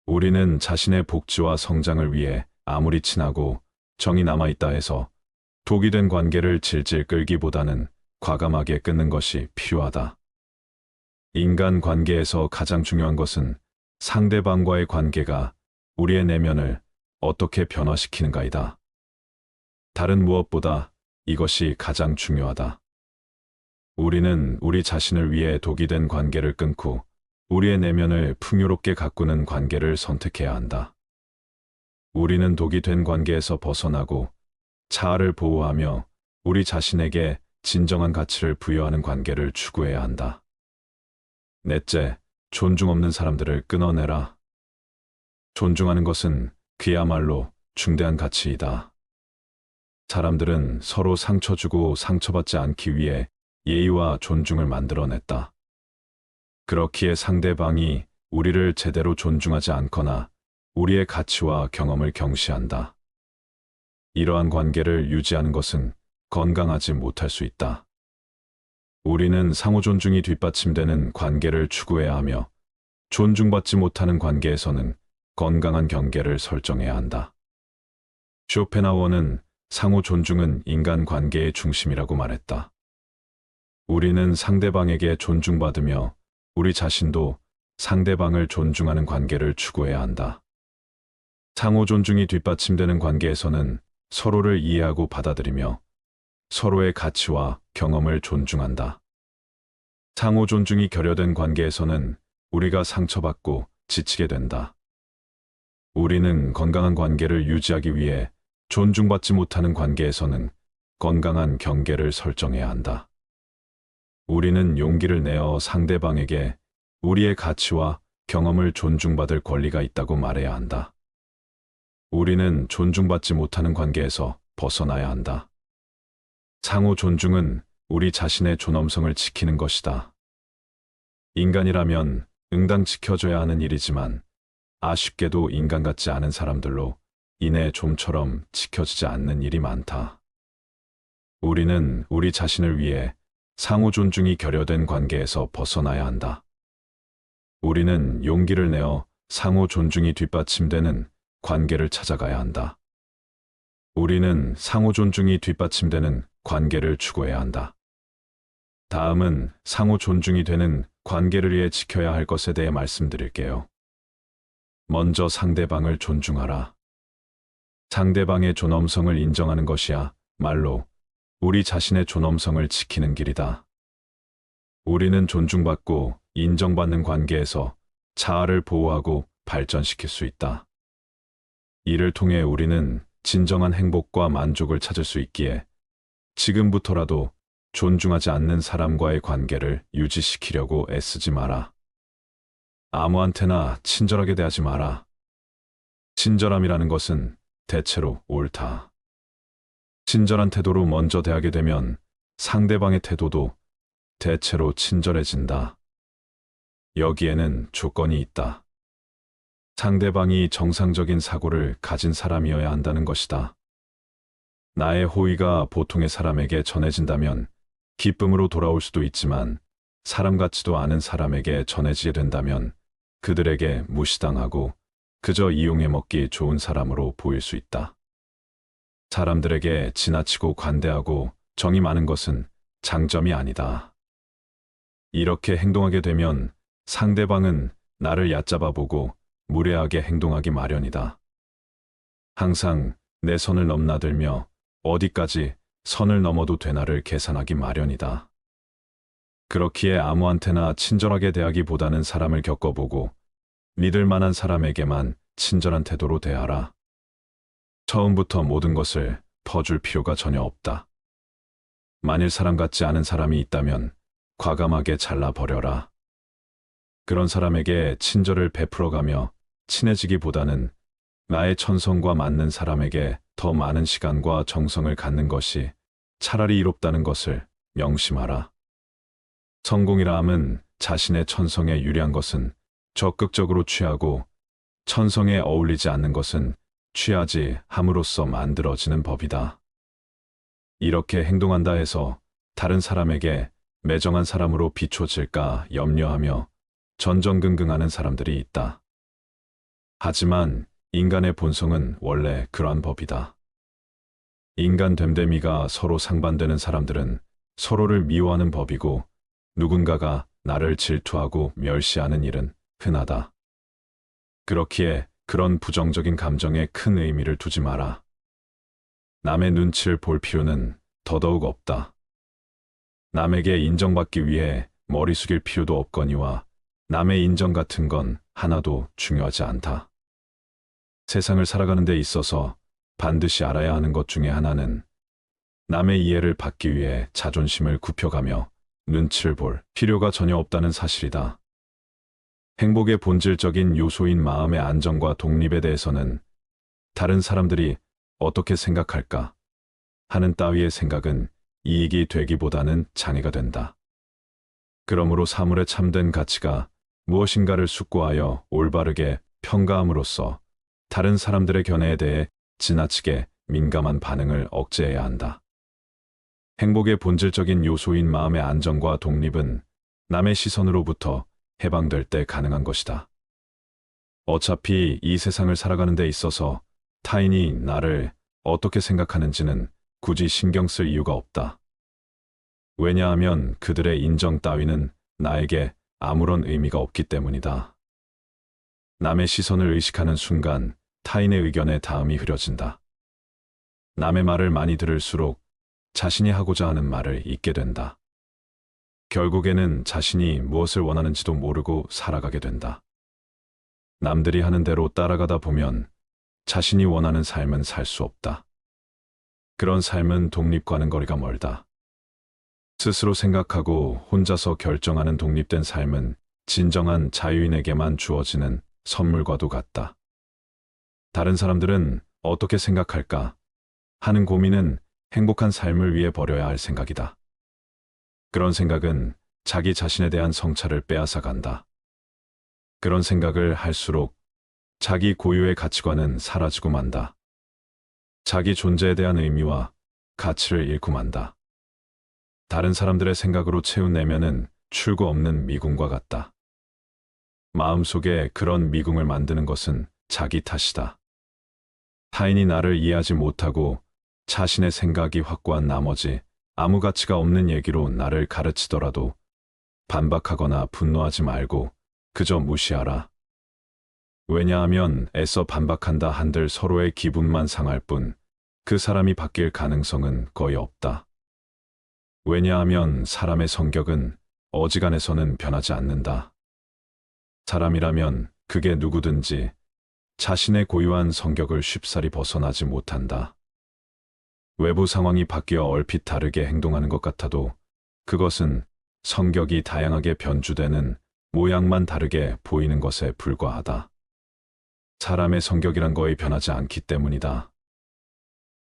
우리는 자신의 복지와 성장을 위해 아무리 친하고 정이 남아있다 해서 독이 된 관계를 질질 끌기보다는 과감하게 끊는 것이 필요하다. 인간 관계에서 가장 중요한 것은 상대방과의 관계가 우리의 내면을 어떻게 변화시키는가이다. 다른 무엇보다 이것이 가장 중요하다. 우리는 우리 자신을 위해 독이 된 관계를 끊고 우리의 내면을 풍요롭게 가꾸는 관계를 선택해야 한다. 우리는 독이 된 관계에서 벗어나고 자아를 보호하며 우리 자신에게 진정한 가치를 부여하는 관계를 추구해야 한다. 넷째, 존중 없는 사람들을 끊어내라. 존중하는 것은 그야말로 중대한 가치이다. 사람들은 서로 상처 주고 상처받지 않기 위해 예의와 존중을 만들어냈다. 그렇기에 상대방이 우리를 제대로 존중하지 않거나 우리의 가치와 경험을 경시한다. 이러한 관계를 유지하는 것은 건강하지 못할 수 있다. 우리는 상호 존중이 뒷받침되는 관계를 추구해야 하며 존중받지 못하는 관계에서는 건강한 경계를 설정해야 한다. 쇼펜하우어는 상호 존중은 인간 관계의 중심이라고 말했다. 우리는 상대방에게 존중받으며 우리 자신도 상대방을 존중하는 관계를 추구해야 한다. 상호 존중이 뒷받침되는 관계에서는 서로를 이해하고 받아들이며 서로의 가치와 경험을 존중한다. 상호 존중이 결여된 관계에서는 우리가 상처받고 지치게 된다. 우리는 건강한 관계를 유지하기 위해 존중받지 못하는 관계에서는 건강한 경계를 설정해야 한다. 우리는 용기를 내어 상대방에게 우리의 가치와 경험을 존중받을 권리가 있다고 말해야 한다. 우리는 존중받지 못하는 관계에서 벗어나야 한다. 상호 존중은 우리 자신의 존엄성을 지키는 것이다. 인간이라면 응당 지켜줘야 하는 일이지만 아쉽게도 인간 같지 않은 사람들로 인해 좀처럼 지켜지지 않는 일이 많다. 우리는 우리 자신을 위해 상호 존중이 결여된 관계에서 벗어나야 한다. 우리는 용기를 내어 상호 존중이 뒷받침되는 관계를 찾아가야 한다. 우리는 상호 존중이 뒷받침되는 관계를 추구해야 한다. 다음은 상호 존중이 되는 관계를 위해 지켜야 할 것에 대해 말씀드릴게요. 먼저 상대방을 존중하라. 상대방의 존엄성을 인정하는 것이야 말로 우리 자신의 존엄성을 지키는 길이다. 우리는 존중받고 인정받는 관계에서 자아를 보호하고 발전시킬 수 있다. 이를 통해 우리는 진정한 행복과 만족을 찾을 수 있기에 지금부터라도 존중하지 않는 사람과의 관계를 유지시키려고 애쓰지 마라. 아무한테나 친절하게 대하지 마라. 친절함이라는 것은 대체로 옳다. 친절한 태도로 먼저 대하게 되면 상대방의 태도도 대체로 친절해진다. 여기에는 조건이 있다. 상대방이 정상적인 사고를 가진 사람이어야 한다는 것이다. 나의 호의가 보통의 사람에게 전해진다면 기쁨으로 돌아올 수도 있지만 사람 같지도 않은 사람에게 전해지게 된다면 그들에게 무시당하고 그저 이용해 먹기 좋은 사람으로 보일 수 있다. 사람들에게 지나치고 관대하고 정이 많은 것은 장점이 아니다. 이렇게 행동하게 되면 상대방은 나를 얕잡아 보고 무례하게 행동하기 마련이다. 항상 내 선을 넘나들며 어디까지 선을 넘어도 되나를 계산하기 마련이다. 그렇기에 아무한테나 친절하게 대하기보다는 사람을 겪어보고 믿을 만한 사람에게만 친절한 태도로 대하라. 처음부터 모든 것을 퍼줄 필요가 전혀 없다. 만일 사람 같지 않은 사람이 있다면 과감하게 잘라버려라. 그런 사람에게 친절을 베풀어가며 친해지기보다는 나의 천성과 맞는 사람에게 더 많은 시간과 정성을 갖는 것이 차라리 이롭다는 것을 명심하라. 성공이라 함은 자신의 천성에 유리한 것은 적극적으로 취하고 천성에 어울리지 않는 것은 취하지 함으로써 만들어지는 법이다. 이렇게 행동한다 해서 다른 사람에게 매정한 사람으로 비춰질까 염려하며 전전긍긍하는 사람들이 있다. 하지만 인간의 본성은 원래 그러한 법이다. 인간 됨됨이가 서로 상반되는 사람들은 서로를 미워하는 법이고 누군가가 나를 질투하고 멸시하는 일은 흔하다. 그렇기에 그런 부정적인 감정에 큰 의미를 두지 마라. 남의 눈치를 볼 필요는 더더욱 없다. 남에게 인정받기 위해 머리 숙일 필요도 없거니와 남의 인정 같은 건 하나도 중요하지 않다. 세상을 살아가는 데 있어서 반드시 알아야 하는 것 중에 하나는 남의 이해를 받기 위해 자존심을 굽혀가며 눈치를 볼 필요가 전혀 없다는 사실이다. 행복의 본질적인 요소인 마음의 안정과 독립에 대해서는 다른 사람들이 어떻게 생각할까 하는 따위의 생각은 이익이 되기보다는 장애가 된다. 그러므로 사물의 참된 가치가 무엇인가를 숙고하여 올바르게 평가함으로써 다른 사람들의 견해에 대해 지나치게 민감한 반응을 억제해야 한다. 행복의 본질적인 요소인 마음의 안정과 독립은 남의 시선으로부터 해방될 때 가능한 것이다. 어차피 이 세상을 살아가는 데 있어서 타인이 나를 어떻게 생각하는지는 굳이 신경 쓸 이유가 없다. 왜냐하면 그들의 인정 따위는 나에게 아무런 의미가 없기 때문이다. 남의 시선을 의식하는 순간 타인의 의견에 다음이 흐려진다. 남의 말을 많이 들을수록 자신이 하고자 하는 말을 잊게 된다. 결국에는 자신이 무엇을 원하는지도 모르고 살아가게 된다. 남들이 하는 대로 따라가다 보면 자신이 원하는 삶은 살 수 없다. 그런 삶은 독립과는 거리가 멀다. 스스로 생각하고 혼자서 결정하는 독립된 삶은 진정한 자유인에게만 주어지는 선물과도 같다. 다른 사람들은 어떻게 생각할까 하는 고민은 행복한 삶을 위해 버려야 할 생각이다. 그런 생각은 자기 자신에 대한 성찰을 빼앗아 간다. 그런 생각을 할수록 자기 고유의 가치관은 사라지고 만다. 자기 존재에 대한 의미와 가치를 잃고 만다. 다른 사람들의 생각으로 채운 내면은 출구 없는 미궁과 같다. 마음속에 그런 미궁을 만드는 것은 자기 탓이다. 타인이 나를 이해하지 못하고 자신의 생각이 확고한 나머지 아무 가치가 없는 얘기로 나를 가르치더라도 반박하거나 분노하지 말고 그저 무시하라. 왜냐하면 애써 반박한다 한들 서로의 기분만 상할 뿐 그 사람이 바뀔 가능성은 거의 없다. 왜냐하면 사람의 성격은 어지간해서는 변하지 않는다. 사람이라면 그게 누구든지 자신의 고유한 성격을 쉽사리 벗어나지 못한다. 외부 상황이 바뀌어 얼핏 다르게 행동하는 것 같아도 그것은 성격이 다양하게 변주되는 모양만 다르게 보이는 것에 불과하다. 사람의 성격이란 거의 변하지 않기 때문이다.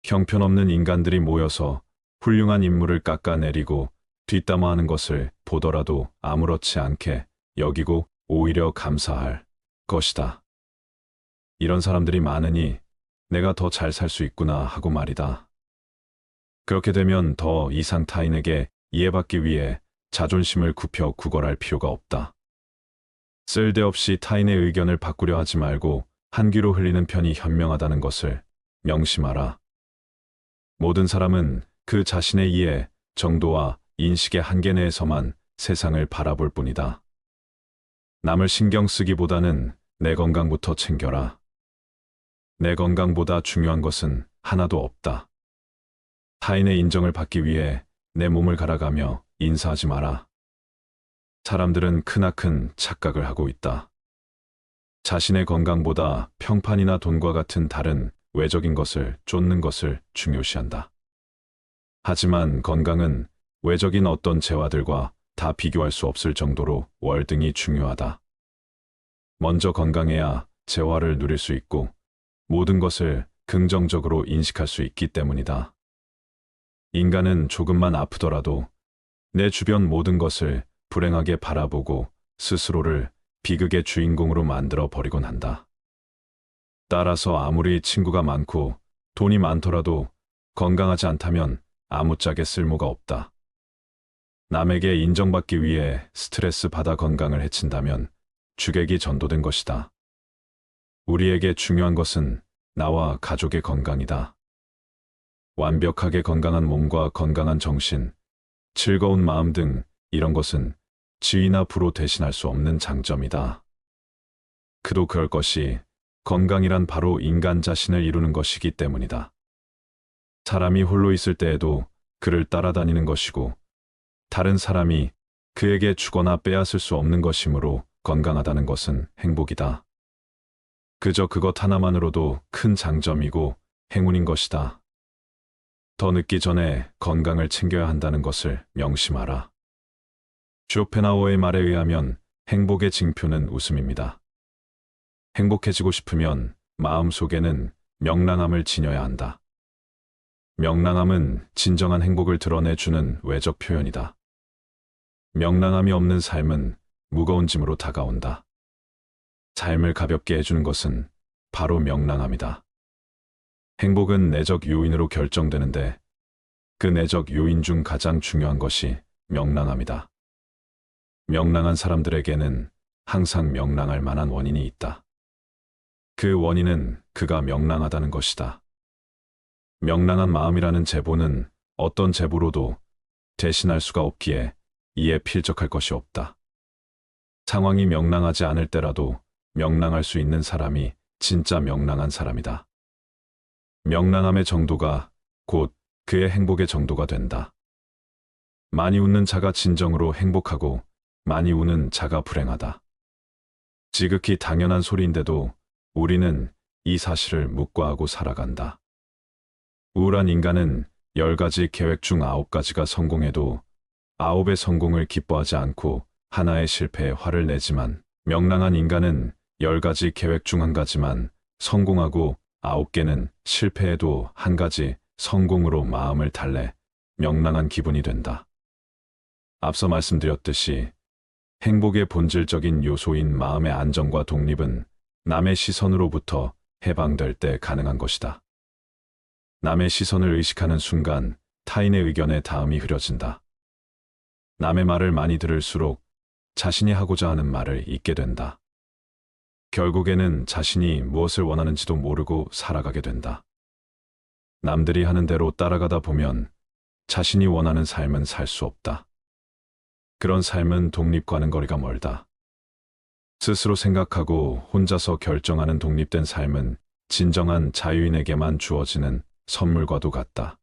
형편없는 인간들이 모여서 훌륭한 인물을 깎아내리고 뒷담화하는 것을 보더라도 아무렇지 않게 여기고 오히려 감사할 것이다. 이런 사람들이 많으니 내가 더 잘 살 수 있구나 하고 말이다. 그렇게 되면 더 이상 타인에게 이해받기 위해 자존심을 굽혀 구걸할 필요가 없다. 쓸데없이 타인의 의견을 바꾸려 하지 말고 한 귀로 흘리는 편이 현명하다는 것을 명심하라. 모든 사람은 그 자신의 이해, 정도와 인식의 한계 내에서만 세상을 바라볼 뿐이다. 남을 신경 쓰기보다는 내 건강부터 챙겨라. 내 건강보다 중요한 것은 하나도 없다. 타인의 인정을 받기 위해 내 몸을 갈아가며 인사하지 마라. 사람들은 크나큰 착각을 하고 있다. 자신의 건강보다 평판이나 돈과 같은 다른 외적인 것을 쫓는 것을 중요시한다. 하지만 건강은 외적인 어떤 재화들과 다 비교할 수 없을 정도로 월등히 중요하다. 먼저 건강해야 재화를 누릴 수 있고 모든 것을 긍정적으로 인식할 수 있기 때문이다. 인간은 조금만 아프더라도 내 주변 모든 것을 불행하게 바라보고 스스로를 비극의 주인공으로 만들어 버리곤 한다. 따라서 아무리 친구가 많고 돈이 많더라도 건강하지 않다면 아무짝에 쓸모가 없다. 남에게 인정받기 위해 스트레스 받아 건강을 해친다면 주객이 전도된 것이다. 우리에게 중요한 것은 나와 가족의 건강이다. 완벽하게 건강한 몸과 건강한 정신, 즐거운 마음 등 이런 것은 지위나 부로 대신할 수 없는 장점이다. 그도 그럴 것이 건강이란 바로 인간 자신을 이루는 것이기 때문이다. 사람이 홀로 있을 때에도 그를 따라다니는 것이고 다른 사람이 그에게 주거나 빼앗을 수 없는 것이므로 건강하다는 것은 행복이다. 그저 그것 하나만으로도 큰 장점이고 행운인 것이다. 더 늦기 전에 건강을 챙겨야 한다는 것을 명심하라. 쇼펜하우어의 말에 의하면 행복의 징표는 웃음입니다. 행복해지고 싶으면 마음속에는 명랑함을 지녀야 한다. 명랑함은 진정한 행복을 드러내주는 외적 표현이다. 명랑함이 없는 삶은 무거운 짐으로 다가온다. 삶을 가볍게 해주는 것은 바로 명랑함이다. 행복은 내적 요인으로 결정되는데 그 내적 요인 중 가장 중요한 것이 명랑함이다. 명랑한 사람들에게는 항상 명랑할 만한 원인이 있다. 그 원인은 그가 명랑하다는 것이다. 명랑한 마음이라는 제보는 어떤 제보로도 대신할 수가 없기에 이에 필적할 것이 없다. 상황이 명랑하지 않을 때라도 명랑할 수 있는 사람이 진짜 명랑한 사람이다. 명랑함의 정도가 곧 그의 행복의 정도가 된다. 많이 웃는 자가 진정으로 행복하고 많이 우는 자가 불행하다. 지극히 당연한 소리인데도 우리는 이 사실을 묵과하고 살아간다. 우울한 인간은 10가지 계획 중 9가지가 성공해도 9의 성공을 기뻐하지 않고 하나의 실패에 화를 내지만 명랑한 인간은 10가지 계획 중 1가지만 성공하고 9개는 실패해도 1가지 성공으로 마음을 달래 명랑한 기분이 된다. 앞서 말씀드렸듯이 행복의 본질적인 요소인 마음의 안정과 독립은 남의 시선으로부터 해방될 때 가능한 것이다. 남의 시선을 의식하는 순간 타인의 의견에 다음이 흐려진다. 남의 말을 많이 들을수록 자신이 하고자 하는 말을 잊게 된다. 결국에는 자신이 무엇을 원하는지도 모르고 살아가게 된다. 남들이 하는 대로 따라가다 보면 자신이 원하는 삶은 살 수 없다. 그런 삶은 독립과는 거리가 멀다. 스스로 생각하고 혼자서 결정하는 독립된 삶은 진정한 자유인에게만 주어지는 선물과도 같다.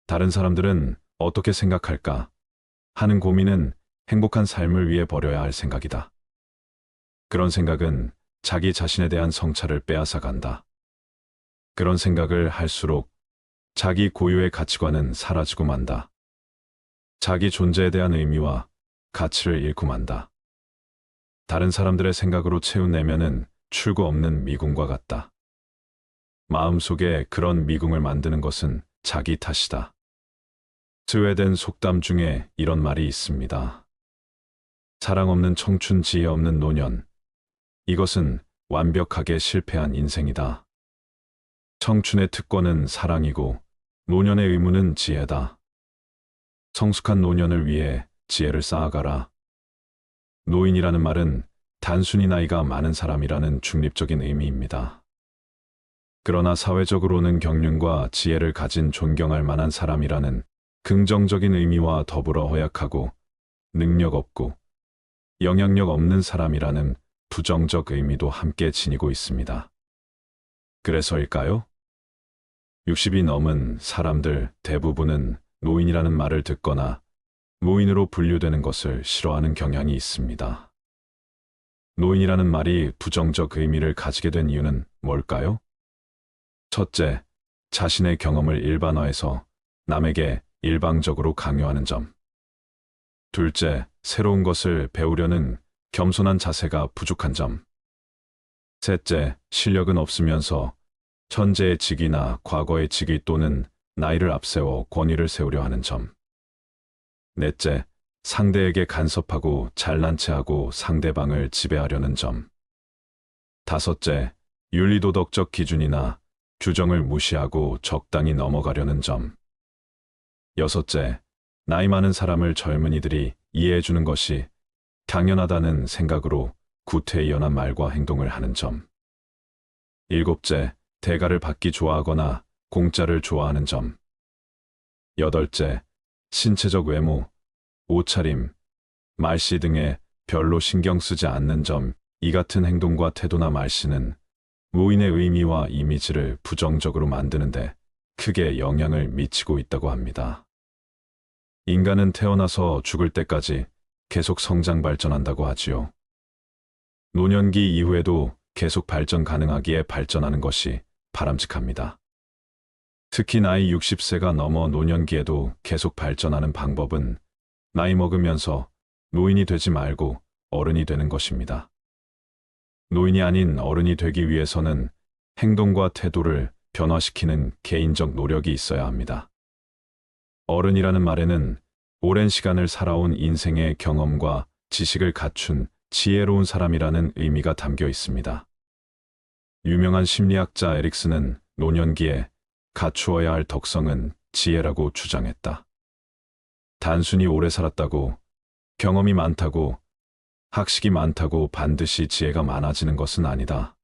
다른 사람들은 어떻게 생각할까 하는 고민은 행복한 삶을 위해 버려야 할 생각이다. 그런 생각은 자기 자신에 대한 성찰을 빼앗아 간다. 그런 생각을 할수록 자기 고유의 가치관은 사라지고 만다. 자기 존재에 대한 의미와 가치를 잃고 만다. 다른 사람들의 생각으로 채운 내면은 출구 없는 미궁과 같다. 마음속에 그런 미궁을 만드는 것은 자기 탓이다. 스웨덴 속담 중에 이런 말이 있습니다. 사랑 없는 청춘, 지혜 없는 노년. 이것은 완벽하게 실패한 인생이다. 청춘의 특권은 사랑이고 노년의 의무는 지혜다. 성숙한 노년을 위해 지혜를 쌓아가라. 노인이라는 말은 단순히 나이가 많은 사람이라는 중립적인 의미입니다. 그러나 사회적으로는 경륜과 지혜를 가진 존경할 만한 사람이라는 긍정적인 의미와 더불어 허약하고 능력 없고 영향력 없는 사람이라는 부정적 의미도 함께 지니고 있습니다. 그래서일까요? 60이 넘은 사람들 대부분은 노인이라는 말을 듣거나 노인으로 분류되는 것을 싫어하는 경향이 있습니다. 노인이라는 말이 부정적 의미를 가지게 된 이유는 뭘까요? 첫째, 자신의 경험을 일반화해서 남에게 일방적으로 강요하는 점. 둘째, 새로운 것을 배우려는 겸손한 자세가 부족한 점. 셋째, 실력은 없으면서 현재의 직위나 과거의 직위 또는 나이를 앞세워 권위를 세우려 하는 점. 넷째, 상대에게 간섭하고 잘난 체하고 상대방을 지배하려는 점. 다섯째, 윤리도덕적 기준이나 규정을 무시하고 적당히 넘어가려는 점. 여섯째, 나이 많은 사람을 젊은이들이 이해해주는 것이 당연하다는 생각으로 구태의연한 말과 행동을 하는 점. 일곱째, 대가를 받기 좋아하거나 공짜를 좋아하는 점. 여덟째, 신체적 외모, 옷차림, 말씨 등에 별로 신경 쓰지 않는 점. 이 같은 행동과 태도나 말씨는 노인의 의미와 이미지를 부정적으로 만드는데 크게 영향을 미치고 있다고 합니다. 인간은 태어나서 죽을 때까지 계속 성장 발전한다고 하지요. 노년기 이후에도 계속 발전 가능하기에 발전하는 것이 바람직합니다. 특히 나이 60세가 넘어 노년기에도 계속 발전하는 방법은 나이 먹으면서 노인이 되지 말고 어른이 되는 것입니다. 노인이 아닌 어른이 되기 위해서는 행동과 태도를 변화시키는 개인적 노력이 있어야 합니다. 어른이라는 말에는 오랜 시간을 살아온 인생의 경험과 지식을 갖춘 지혜로운 사람이라는 의미가 담겨 있습니다. 유명한 심리학자 에릭슨은 노년기에 갖추어야 할 덕성은 지혜라고 주장했다. 단순히 오래 살았다고, 경험이 많다고, 학식이 많다고 반드시 지혜가 많아지는 것은 아니다.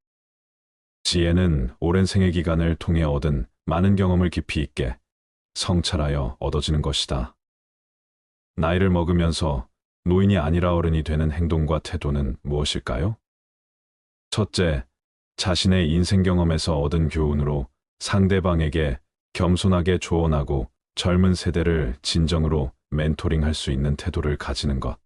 지혜는 오랜 생애 기간을 통해 얻은 많은 경험을 깊이 있게 성찰하여 얻어지는 것이다. 나이를 먹으면서 노인이 아니라 어른이 되는 행동과 태도는 무엇일까요? 첫째, 자신의 인생 경험에서 얻은 교훈으로 상대방에게 겸손하게 조언하고 젊은 세대를 진정으로 멘토링할 수 있는 태도를 가지는 것.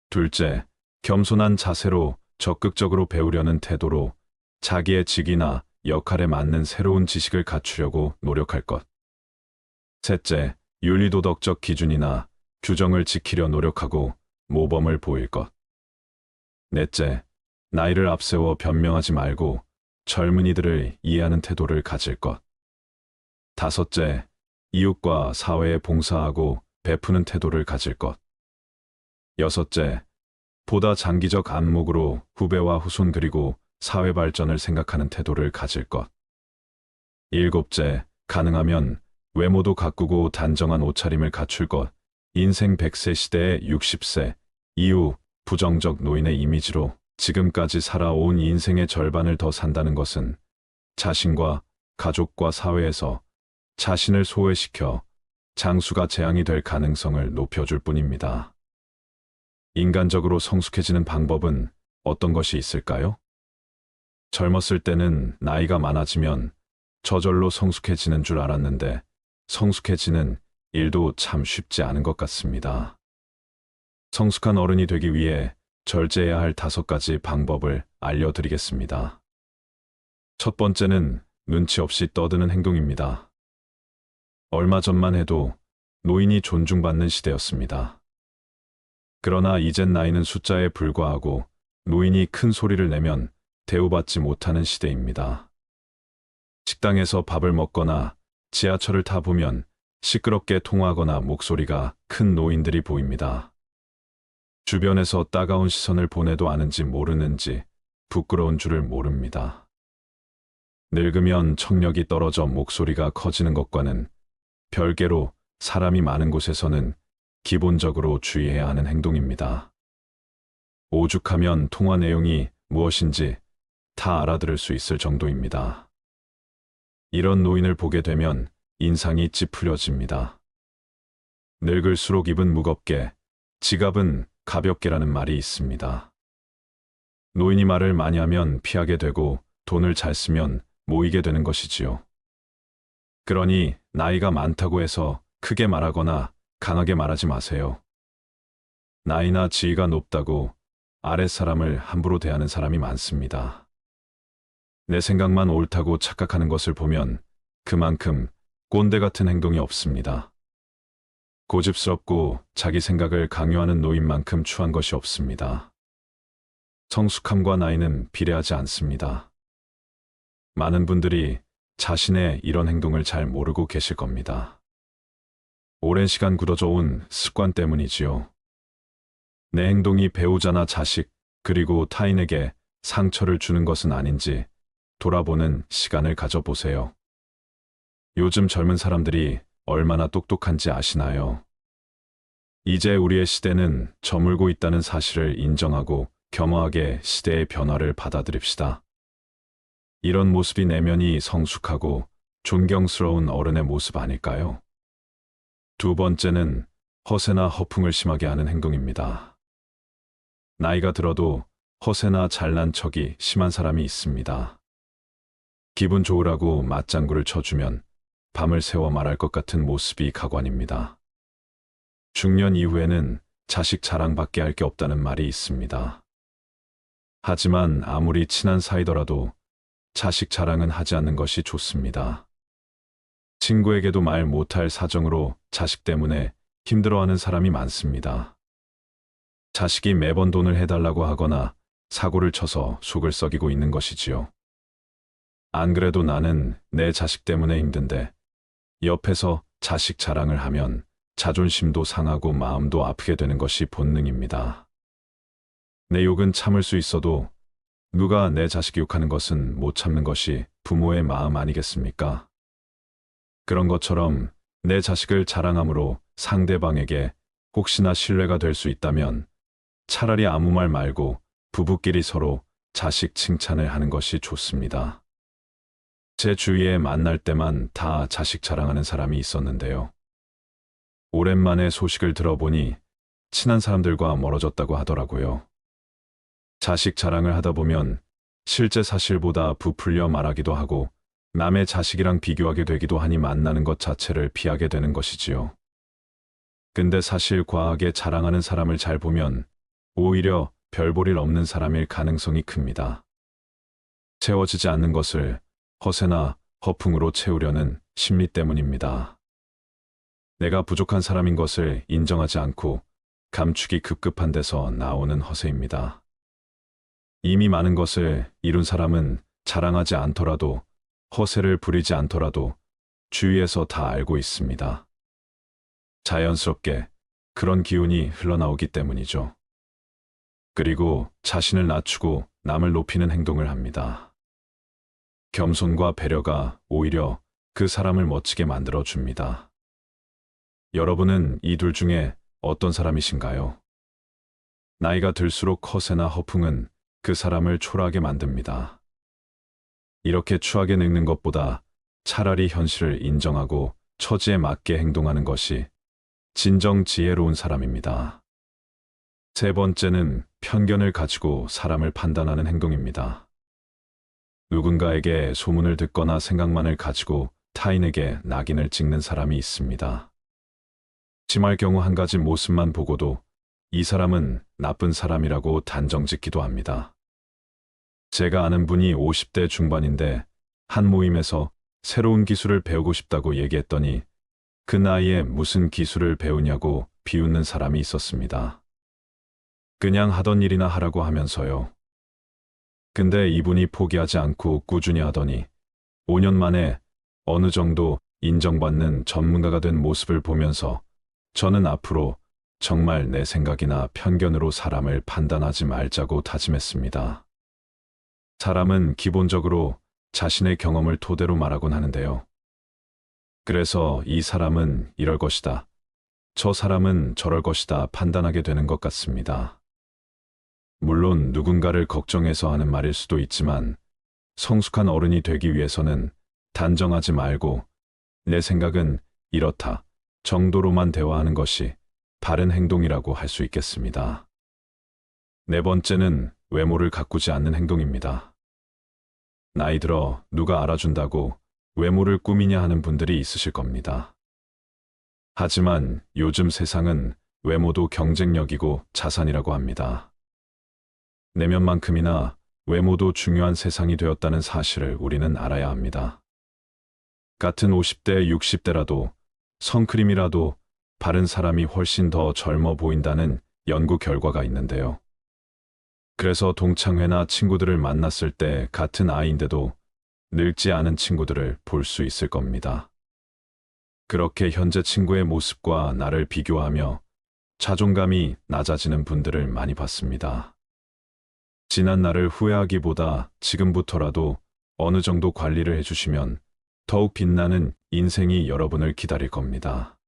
둘째, 겸손한 자세로 적극적으로 배우려는 태도로 자기의 직위나 역할에 맞는 새로운 지식을 갖추려고 노력할 것. 셋째, 윤리도덕적 기준이나 규정을 지키려 노력하고 모범을 보일 것. 넷째, 나이를 앞세워 변명하지 말고 젊은이들을 이해하는 태도를 가질 것. 다섯째, 이웃과 사회에 봉사하고 베푸는 태도를 가질 것. 여섯째, 보다 장기적 안목으로 후배와 후손 그리고 사회 발전을 생각하는 태도를 가질 것. 일곱째, 가능하면 외모도 가꾸고 단정한 옷차림을 갖출 것. 인생 100세 시대의 60세 이후 부정적 노인의 이미지로 지금까지 살아온 인생의 절반을 더 산다는 것은 자신과 가족과 사회에서 자신을 소외시켜 장수가 재앙이 될 가능성을 높여줄 뿐입니다. 인간적으로 성숙해지는 방법은 어떤 것이 있을까요? 젊었을 때는 나이가 많아지면 저절로 성숙해지는 줄 알았는데 성숙해지는 일도 참 쉽지 않은 것 같습니다. 성숙한 어른이 되기 위해 절제해야 할 5가지 방법을 알려드리겠습니다. 첫 번째는 눈치 없이 떠드는 행동입니다. 얼마 전만 해도 노인이 존중받는 시대였습니다. 그러나 이젠 나이는 숫자에 불과하고 노인이 큰 소리를 내면 대우받지 못하는 시대입니다. 식당에서 밥을 먹거나 지하철을 타보면 시끄럽게 통화하거나 목소리가 큰 노인들이 보입니다. 주변에서 따가운 시선을 보내도 아는지 모르는지 부끄러운 줄을 모릅니다. 늙으면 청력이 떨어져 목소리가 커지는 것과는 별개로 사람이 많은 곳에서는 기본적으로 주의해야 하는 행동입니다. 오죽하면 통화 내용이 무엇인지 다 알아들을 수 있을 정도입니다. 이런 노인을 보게 되면 인상이 찌푸려집니다. 늙을수록 입은 무겁게, 지갑은 가볍게라는 말이 있습니다. 노인이 말을 많이 하면 피하게 되고 돈을 잘 쓰면 모이게 되는 것이지요. 그러니 나이가 많다고 해서 크게 말하거나 강하게 말하지 마세요. 나이나 지위가 높다고 아랫사람을 함부로 대하는 사람이 많습니다. 내 생각만 옳다고 착각하는 것을 보면 그만큼 꼰대 같은 행동이 없습니다. 고집스럽고 자기 생각을 강요하는 노인만큼 추한 것이 없습니다. 성숙함과 나이는 비례하지 않습니다. 많은 분들이 자신의 이런 행동을 잘 모르고 계실 겁니다. 오랜 시간 굳어져 온 습관 때문이지요. 내 행동이 배우자나 자식, 그리고 타인에게 상처를 주는 것은 아닌지 돌아보는 시간을 가져보세요. 요즘 젊은 사람들이 얼마나 똑똑한지 아시나요? 이제 우리의 시대는 저물고 있다는 사실을 인정하고 겸허하게 시대의 변화를 받아들입시다. 이런 모습이 내면이 성숙하고 존경스러운 어른의 모습 아닐까요? 두 번째는 허세나 허풍을 심하게 하는 행동입니다. 나이가 들어도 허세나 잘난 척이 심한 사람이 있습니다. 기분 좋으라고 맞장구를 쳐주면 밤을 새워 말할 것 같은 모습이 가관입니다. 중년 이후에는 자식 자랑밖에 할 게 없다는 말이 있습니다. 하지만 아무리 친한 사이더라도 자식 자랑은 하지 않는 것이 좋습니다. 친구에게도 말 못할 사정으로 자식 때문에 힘들어하는 사람이 많습니다. 자식이 매번 돈을 해달라고 하거나 사고를 쳐서 속을 썩이고 있는 것이지요. 안 그래도 나는 내 자식 때문에 힘든데 옆에서 자식 자랑을 하면 자존심도 상하고 마음도 아프게 되는 것이 본능입니다. 내 욕은 참을 수 있어도 누가 내 자식 욕하는 것은 못 참는 것이 부모의 마음 아니겠습니까? 그런 것처럼 내 자식을 자랑함으로 상대방에게 혹시나 신뢰가 될 수 있다면 차라리 아무 말 말고 부부끼리 서로 자식 칭찬을 하는 것이 좋습니다. 제 주위에 만날 때만 다 자식 자랑하는 사람이 있었는데요. 오랜만에 소식을 들어보니 친한 사람들과 멀어졌다고 하더라고요. 자식 자랑을 하다 보면 실제 사실보다 부풀려 말하기도 하고 남의 자식이랑 비교하게 되기도 하니 만나는 것 자체를 피하게 되는 것이지요. 근데 사실 과하게 자랑하는 사람을 잘 보면 오히려 별 볼 일 없는 사람일 가능성이 큽니다. 채워지지 않는 것을 허세나 허풍으로 채우려는 심리 때문입니다. 내가 부족한 사람인 것을 인정하지 않고 감추기 급급한 데서 나오는 허세입니다. 이미 많은 것을 이룬 사람은 자랑하지 않더라도 허세를 부리지 않더라도 주위에서 다 알고 있습니다. 자연스럽게 그런 기운이 흘러나오기 때문이죠. 그리고 자신을 낮추고 남을 높이는 행동을 합니다. 겸손과 배려가 오히려 그 사람을 멋지게 만들어 줍니다. 여러분은 이 둘 중에 어떤 사람이신가요? 나이가 들수록 허세나 허풍은 그 사람을 초라하게 만듭니다. 이렇게 추하게 늙는 것보다 차라리 현실을 인정하고 처지에 맞게 행동하는 것이 진정 지혜로운 사람입니다. 세 번째는 편견을 가지고 사람을 판단하는 행동입니다. 누군가에게 소문을 듣거나 생각만을 가지고 타인에게 낙인을 찍는 사람이 있습니다. 심할 경우 한 가지 모습만 보고도 이 사람은 나쁜 사람이라고 단정짓기도 합니다. 제가 아는 분이 50대 중반인데 한 모임에서 새로운 기술을 배우고 싶다고 얘기했더니 그 나이에 무슨 기술을 배우냐고 비웃는 사람이 있었습니다. 그냥 하던 일이나 하라고 하면서요. 근데 이분이 포기하지 않고 꾸준히 하더니 5년 만에 어느 정도 인정받는 전문가가 된 모습을 보면서 저는 앞으로 정말 내 생각이나 편견으로 사람을 판단하지 말자고 다짐했습니다. 사람은 기본적으로 자신의 경험을 토대로 말하곤 하는데요. 그래서 이 사람은 이럴 것이다, 저 사람은 저럴 것이다 판단하게 되는 것 같습니다. 물론 누군가를 걱정해서 하는 말일 수도 있지만 성숙한 어른이 되기 위해서는 단정하지 말고 내 생각은 이렇다 정도로만 대화하는 것이 바른 행동이라고 할 수 있겠습니다. 네 번째는 외모를 가꾸지 않는 행동입니다. 나이 들어 누가 알아준다고 외모를 꾸미냐 하는 분들이 있으실 겁니다. 하지만 요즘 세상은 외모도 경쟁력이고 자산이라고 합니다. 내면만큼이나 외모도 중요한 세상이 되었다는 사실을 우리는 알아야 합니다. 같은 50대, 60대라도 선크림이라도 바른 사람이 훨씬 더 젊어 보인다는 연구 결과가 있는데요. 그래서 동창회나 친구들을 만났을 때 같은 아이인데도 늙지 않은 친구들을 볼 수 있을 겁니다. 그렇게 현재 친구의 모습과 나를 비교하며 자존감이 낮아지는 분들을 많이 봤습니다. 지난 날을 후회하기보다 지금부터라도 어느 정도 관리를 해주시면 더욱 빛나는 인생이 여러분을 기다릴 겁니다.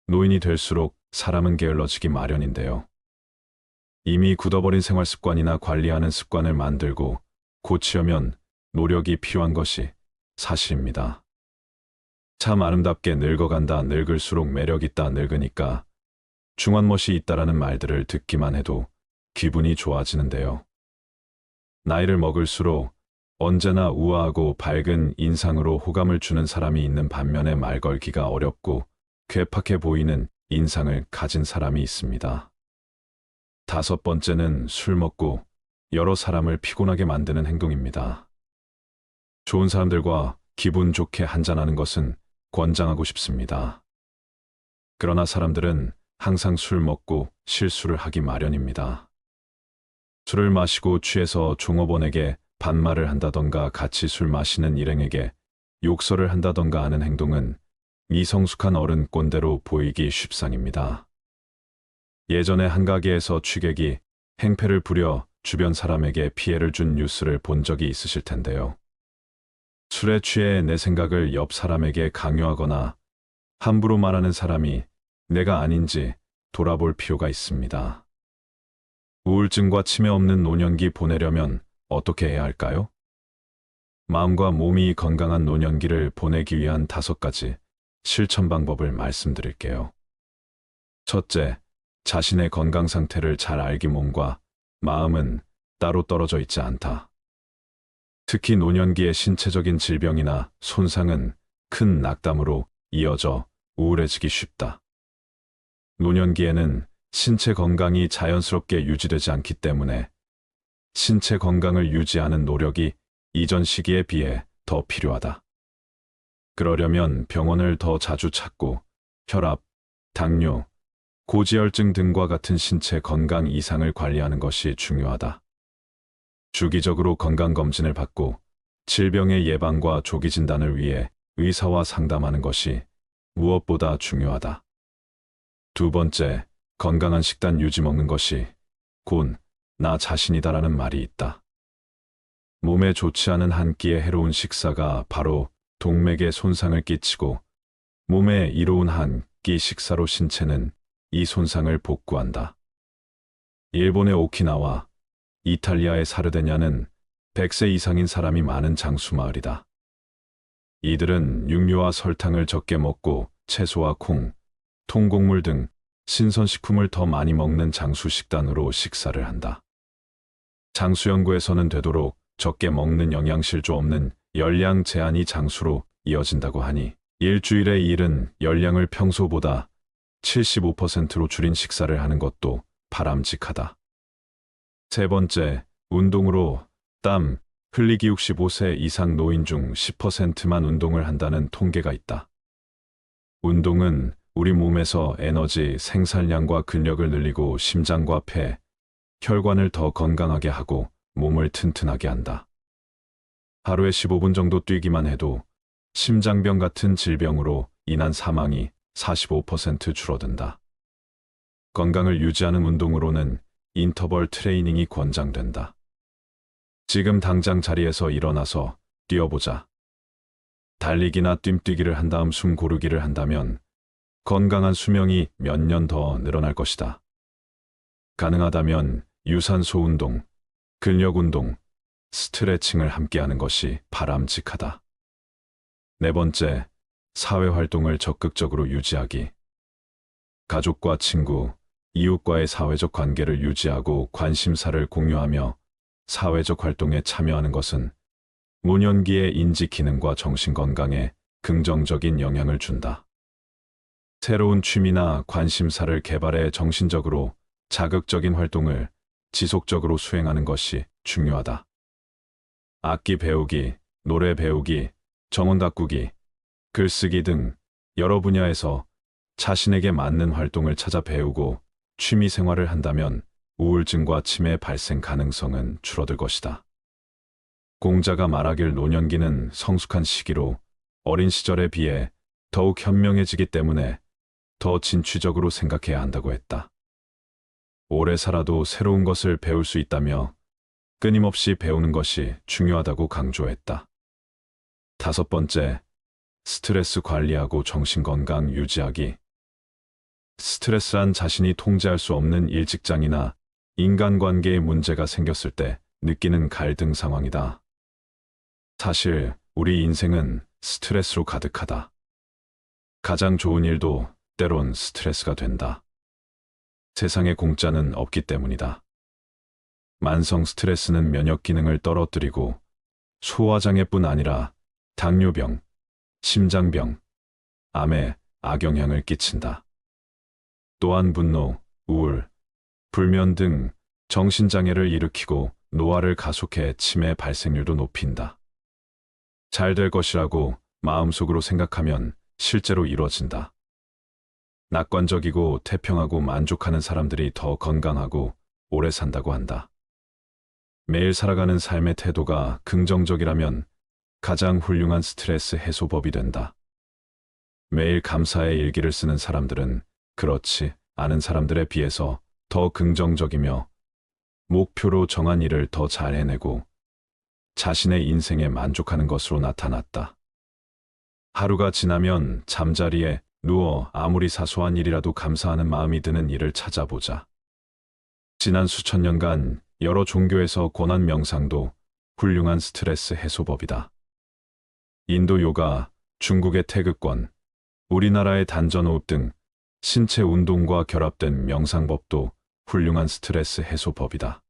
노인이 될수록 사람은 게을러지기 마련인데요. 이미 굳어버린 생활 습관이나 관리하는 습관을 만들고 고치려면 노력이 필요한 것이 사실입니다. 참 아름답게 늙어간다, 늙을수록 매력있다, 늙으니까 중한멋이 있다라는 말들을 듣기만 해도 기분이 좋아지는데요. 나이를 먹을수록 언제나 우아하고 밝은 인상으로 호감을 주는 사람이 있는 반면에 말 걸기가 어렵고 괴팍해 보이는 인상을 가진 사람이 있습니다. 다섯 번째는 술 먹고 여러 사람을 피곤하게 만드는 행동입니다. 좋은 사람들과 기분 좋게 한잔하는 것은 권장하고 싶습니다. 그러나 사람들은 항상 술 먹고 실수를 하기 마련입니다. 술을 마시고 취해서 종업원에게 반말을 한다던가 같이 술 마시는 일행에게 욕설을 한다던가 하는 행동은 미성숙한 어른 꼰대로 보이기 쉽상입니다. 예전에 한 가게에서 취객이 행패를 부려 주변 사람에게 피해를 준 뉴스를 본 적이 있으실 텐데요. 술에 취해 내 생각을 옆 사람에게 강요하거나 함부로 말하는 사람이 내가 아닌지 돌아볼 필요가 있습니다. 우울증과 치매 없는 노년기 보내려면 어떻게 해야 할까요? 마음과 몸이 건강한 노년기를 보내기 위한 5가지 실천 방법을 말씀드릴게요. 첫째, 자신의 건강 상태를 잘 알기. 몸과 마음은 따로 떨어져 있지 않다. 특히 노년기의 신체적인 질병이나 손상은 큰 낙담으로 이어져 우울해지기 쉽다. 노년기에는 신체 건강이 자연스럽게 유지되지 않기 때문에 신체 건강을 유지하는 노력이 이전 시기에 비해 더 필요하다. 그러려면 병원을 더 자주 찾고 혈압, 당뇨, 고지혈증 등과 같은 신체 건강 이상을 관리하는 것이 중요하다. 주기적으로 건강검진을 받고 질병의 예방과 조기 진단을 위해 의사와 상담하는 것이 무엇보다 중요하다. 두 번째, 건강한 식단 유지. 먹는 것이 곧 나 자신이다라는 말이 있다. 몸에 좋지 않은 한 끼의 해로운 식사가 바로 동맥에 손상을 끼치고 몸에 이로운 한 끼 식사로 신체는 이 손상을 복구한다. 일본의 오키나와 이탈리아의 사르데냐는 100세 이상인 사람이 많은 장수마을이다. 이들은 육류와 설탕을 적게 먹고 채소와 콩, 통곡물 등 신선식품을 더 많이 먹는 장수 식단으로 식사를 한다. 장수 연구에서는 되도록 적게 먹는 영양실조 없는 열량 제한이 장수로 이어진다고 하니 일주일에 일은 열량을 평소보다 75%로 줄인 식사를 하는 것도 바람직하다. 세 번째, 운동으로 땀 흘리기. 65세 이상 노인 중 10%만 운동을 한다는 통계가 있다. 운동은 우리 몸에서 에너지 생산량과 근력을 늘리고 심장과 폐, 혈관을 더 건강하게 하고 몸을 튼튼하게 한다. 하루에 15분 정도 뛰기만 해도 심장병 같은 질병으로 인한 사망이 45% 줄어든다. 건강을 유지하는 운동으로는 인터벌 트레이닝이 권장된다. 지금 당장 자리에서 일어나서 뛰어보자. 달리기나 뜀뛰기를 한 다음 숨 고르기를 한다면 건강한 수명이 몇 년 더 늘어날 것이다. 가능하다면 유산소 운동, 근력 운동, 스트레칭을 함께하는 것이 바람직하다. 네 번째, 사회활동을 적극적으로 유지하기. 가족과 친구, 이웃과의 사회적 관계를 유지하고 관심사를 공유하며 사회적 활동에 참여하는 것은 노년기의 인지 기능과 정신 건강에 긍정적인 영향을 준다. 새로운 취미나 관심사를 개발해 정신적으로 자극적인 활동을 지속적으로 수행하는 것이 중요하다. 악기 배우기, 노래 배우기, 정원 가꾸기, 글쓰기 등 여러 분야에서 자신에게 맞는 활동을 찾아 배우고 취미 생활을 한다면 우울증과 치매 발생 가능성은 줄어들 것이다. 공자가 말하길 노년기는 성숙한 시기로 어린 시절에 비해 더욱 현명해지기 때문에 더 진취적으로 생각해야 한다고 했다. 오래 살아도 새로운 것을 배울 수 있다며 끊임없이 배우는 것이 중요하다고 강조했다. 다섯 번째, 스트레스 관리하고 정신건강 유지하기. 스트레스란 자신이 통제할 수 없는 일직장이나 인간관계에 문제가 생겼을 때 느끼는 갈등 상황이다. 사실 우리 인생은 스트레스로 가득하다. 가장 좋은 일도 때론 스트레스가 된다. 세상에 공짜는 없기 때문이다. 만성 스트레스는 면역 기능을 떨어뜨리고 소화장애뿐 아니라 당뇨병, 심장병, 암에 악영향을 끼친다. 또한 분노, 우울, 불면 등 정신장애를 일으키고 노화를 가속해 치매 발생률도 높인다. 잘 될 것이라고 마음속으로 생각하면 실제로 이루어진다. 낙관적이고 태평하고 만족하는 사람들이 더 건강하고 오래 산다고 한다. 매일 살아가는 삶의 태도가 긍정적이라면 가장 훌륭한 스트레스 해소법이 된다. 매일 감사의 일기를 쓰는 사람들은 그렇지 않은 사람들에 비해서 더 긍정적이며 목표로 정한 일을 더 잘 해내고 자신의 인생에 만족하는 것으로 나타났다. 하루가 지나면 잠자리에 누워 아무리 사소한 일이라도 감사하는 마음이 드는 일을 찾아보자. 지난 수천 년간 여러 종교에서 권한 명상도 훌륭한 스트레스 해소법이다. 인도 요가, 중국의 태극권, 우리나라의 단전호흡 등 신체 운동과 결합된 명상법도 훌륭한 스트레스 해소법이다.